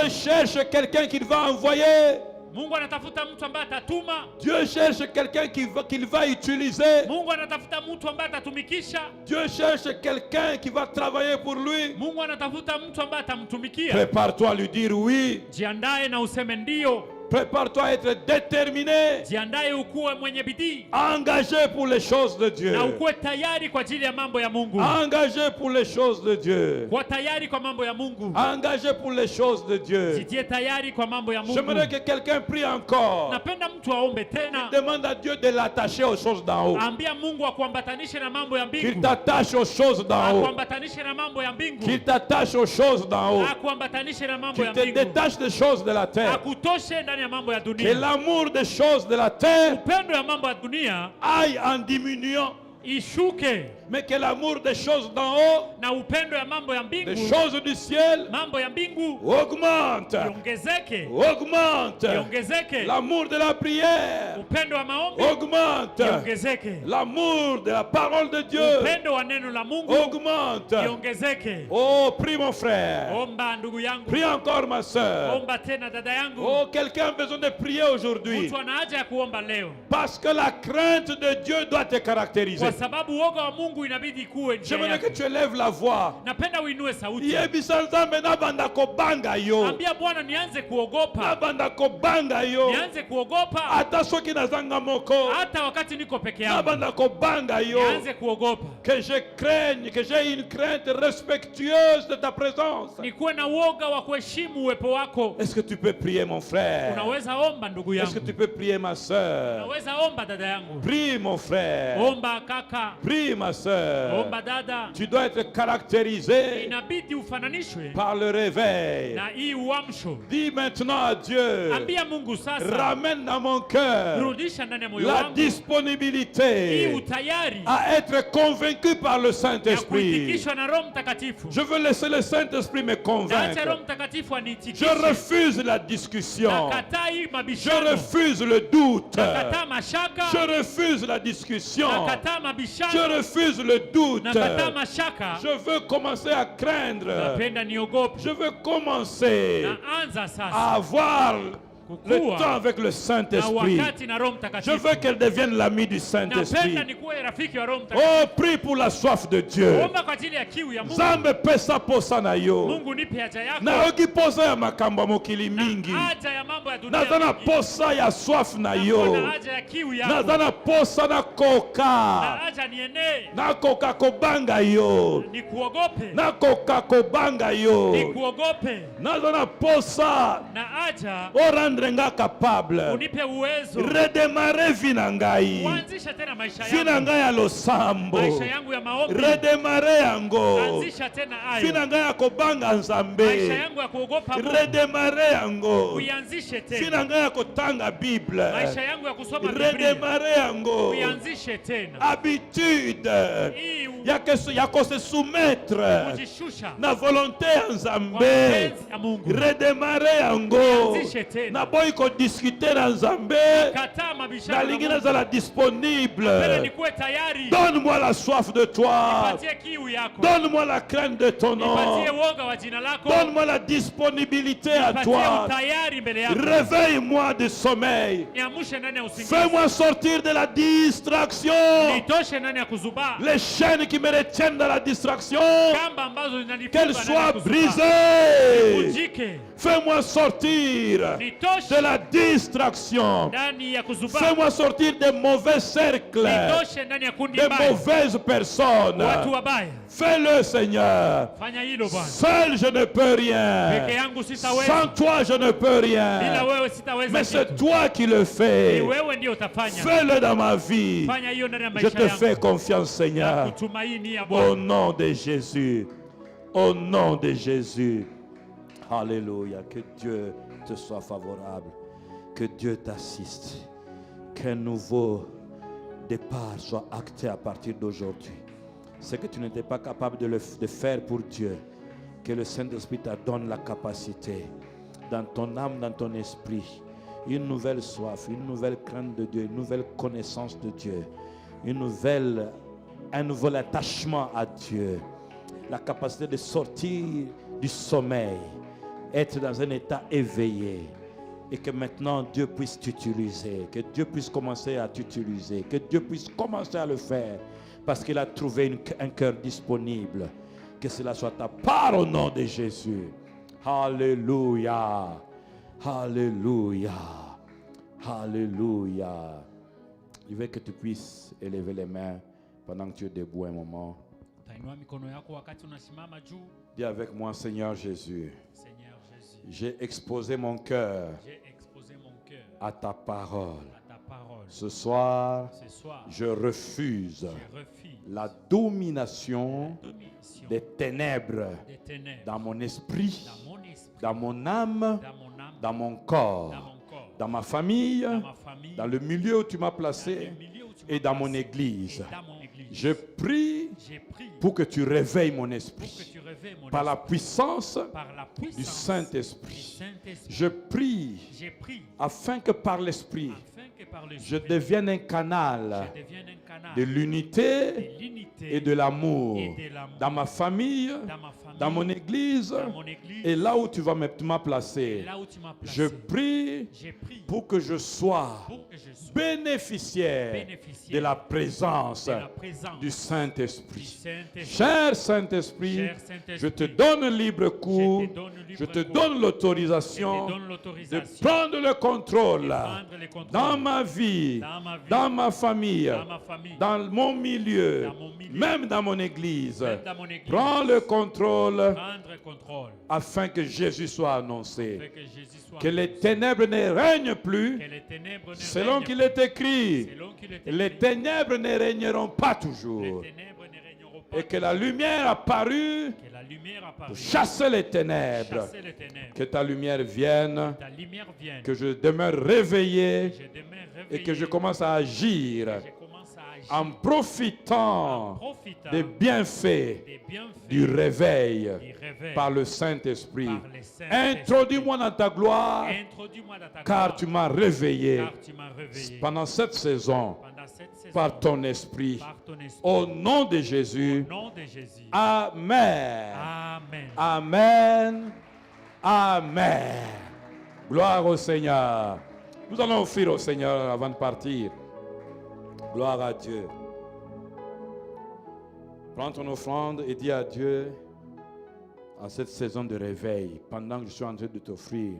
cherche quelqu'un qu'il va envoyer. Dieu cherche quelqu'un qu'il va utiliser. Dieu cherche quelqu'un qui va travailler pour lui. Prépare-toi à lui dire oui. Prépare-toi à être déterminé, engagé pour les choses de Dieu, engagé pour les choses de Dieu, engagé pour les choses de Dieu. J'aimerais que quelqu'un prie encore. Il demande à Dieu de l'attacher aux choses d'en haut, qu'il t'attache aux choses d'en haut, qu'il t'attache aux choses d'en haut, qu'il te détache des choses de la terre. Que l'amour des choses de la terre aille en diminuant. Mais que l'amour des choses d'en haut, des choses du ciel, augmente. Augmente. L'amour de la prière augmente. L'amour de la parole de Dieu augmente. Oh, prie mon frère. Prie encore ma soeur. Oh, quelqu'un a besoin de prier aujourd'hui. Parce que la crainte de Dieu doit te caractériser. J'aimerais que tu élèves la voix. Ambia Bwana nianze kuogopa. Hata soki nazanga moko. Hata wakati niko peke yangu. Nianze kuogopa. Que je craigne, que j'ai une crainte respectueuse de ta présence. Nikuwe na woga wa kuheshimu uwepo wako. Est-ce que tu peux prier mon frère? Unaweza omba ndugu yangu. Est-ce que tu peux prier ma sœur? Unaweza omba dada yangu. Prie mon frère. Omba kaka. Prie ma sœur. Omba dada. Tu dois être caractérisé. Inabidi ufananishwe par le réveil. Na hii uamsho. Dis maintenant à Dieu. Ambia Mungu sasa. Ramène dans mon cœur. Rudisha ndani ya moyo wangu. La disponibilité. Hii utayari. À être convaincu par le Saint-Esprit. Na Roho Mtakatifu. Je veux laisser le Saint-Esprit me convaincre. Roho Mtakatifu anitikishe. Je refuse la discussion. Nakatai mabishano. Je refuse le doute. Nakataa mashaka. Je refuse la discussion. Nakataa mabishano. Je refuse le doute. Nakataa mashaka. Je veux commencer à craindre. Napenda niogope. Je veux commencer à avoir le temps avec le Saint-Esprit. Je veux qu'elle devienne l'amie du Saint-Esprit. Oh, prie pour la soif de Dieu. Zambe pesa posa na yo. Naoki posa ya makambo mokili mingi. Nazana posa ya soif na yo. Nazana posa na koka. Na koka kobanga yo. Na koka kobanga yo. Nazana posa. Renga capable. Redémarrer vinangai. Vinangai ya losambo. Redémarrer yango. Vinangai ya kobanga nzambe. Redémarrer yango. Vinangai ya kotanga Bible. Redémarrer yango. Habitude ya ko se soumettre na volonté ya nzambe. Redémarrer yango. Na naboyi ko discuter na Nzambe na lingi nazala disponible. Donne-moi la soif de toi. Donne-moi la crainte de ton nom. Donne-moi la disponibilité à toi. Réveille-moi du sommeil. Fais-moi sortir de la distraction. Les chaînes qui me retiennent dans la distraction, qu'elles soient brisées. Fais-moi sortir de la distraction. Fais-moi sortir des mauvais cercles, des mauvaises personnes. Fais-le, Seigneur. Seul, je ne peux rien. Sans toi, je ne peux rien. Mais c'est toi qui le fais. Fais-le dans ma vie. Je te fais confiance, Seigneur. Au nom de Jésus. Au nom de Jésus. Alléluia. Que Dieu te soit favorable. Que Dieu t'assiste. Qu'un nouveau départ soit acté à partir d'aujourd'hui. Ce que tu n'étais pas capable de faire pour Dieu, que le Saint-Esprit te donne la capacité, dans ton âme, dans ton esprit, une nouvelle soif, une nouvelle crainte de Dieu, une nouvelle connaissance de Dieu, un nouvel attachement à Dieu, la capacité de sortir du sommeil, être dans un état éveillé, et que maintenant Dieu puisse t'utiliser, que Dieu puisse commencer à t'utiliser, que Dieu puisse commencer à le faire, parce qu'il a trouvé un cœur disponible. Que cela soit ta part au nom de Jésus. Alléluia. Alléluia. Alléluia. Je veux que tu puisses élever les mains pendant que tu es debout un moment. Dis avec moi, Seigneur Jésus. J'ai exposé mon cœur à ta parole. Ce soir, je refuse la domination des ténèbres dans mon esprit, dans mon âme, dans mon corps, dans ma famille, dans le milieu où tu m'as placé et dans mon église. Je prie pour que tu réveilles mon esprit par la puissance du Saint-Esprit. Je prie afin que par l'Esprit, je devienne un canal de l'unité et de l'amour dans ma famille, dans mon église et là où tu m'as placé. Je prie pour que je sois bénéficiaire de la présence du Saint-Esprit. Cher Saint-Esprit, je te donne libre cours, je te donne l'autorisation de prendre le contrôle dans ma vie, dans ma famille, dans mon milieu, même dans mon église. Prends le contrôle afin que Jésus soit annoncé. Que les ténèbres ne règnent plus, selon qu'il est écrit. Les ténèbres ne régneront pas toujours. Et que la lumière apparue pour chasser les ténèbres. Que ta lumière vienne, que je demeure réveillé et que je commence à agir en profitant des bienfaits du réveil par le Saint-Esprit. Introduis-moi dans ta gloire, car tu m'as réveillé pendant cette saison par ton esprit. Au nom de Jésus. Amen. Amen. Amen. Gloire au Seigneur. Nous allons offrir au Seigneur avant de partir. Gloire à Dieu. Prends ton offrande et dis à Dieu, en cette saison de réveil, pendant que je suis en train de t'offrir,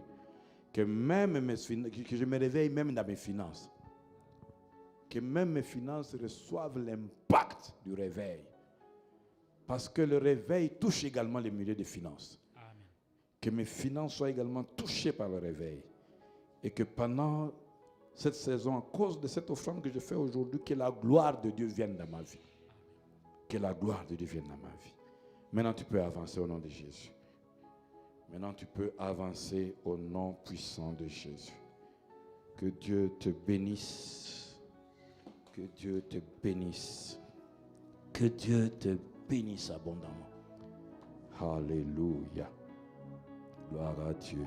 que je me réveille même dans mes finances. Que même mes finances reçoivent l'impact du réveil. Parce que le réveil touche également les milieux de finances. Amen. Que mes finances soient également touchées par le réveil. Et que pendant cette saison, à cause de cette offrande que je fais aujourd'hui, que la gloire de Dieu vienne dans ma vie. Que la gloire de Dieu vienne dans ma vie. Maintenant, tu peux avancer au nom de Jésus. Maintenant, tu peux avancer au nom puissant de Jésus. Que Dieu te bénisse. Que Dieu te bénisse. Que Dieu te bénisse abondamment. Alléluia. Gloire à Dieu.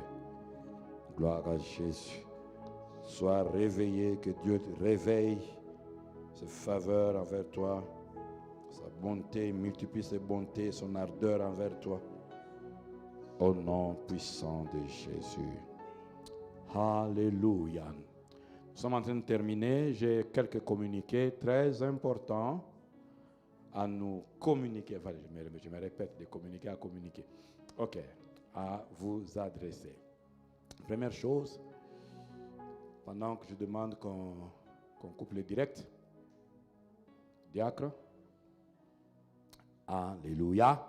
Gloire à Jésus. Sois réveillé, que Dieu te réveille, ses faveurs envers toi, sa bonté, multiplie ses bontés, son ardeur envers toi. Au nom puissant de Jésus. Alléluia. Nous sommes en train de terminer. J'ai quelques communiqués très importants à nous communiquer. Enfin, je me répète, de communiquer à communiquer. Ok, à vous adresser. Première chose, pendant que je demande qu'on coupe le direct, diacre, alléluia,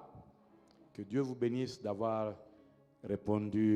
que Dieu vous bénisse d'avoir répondu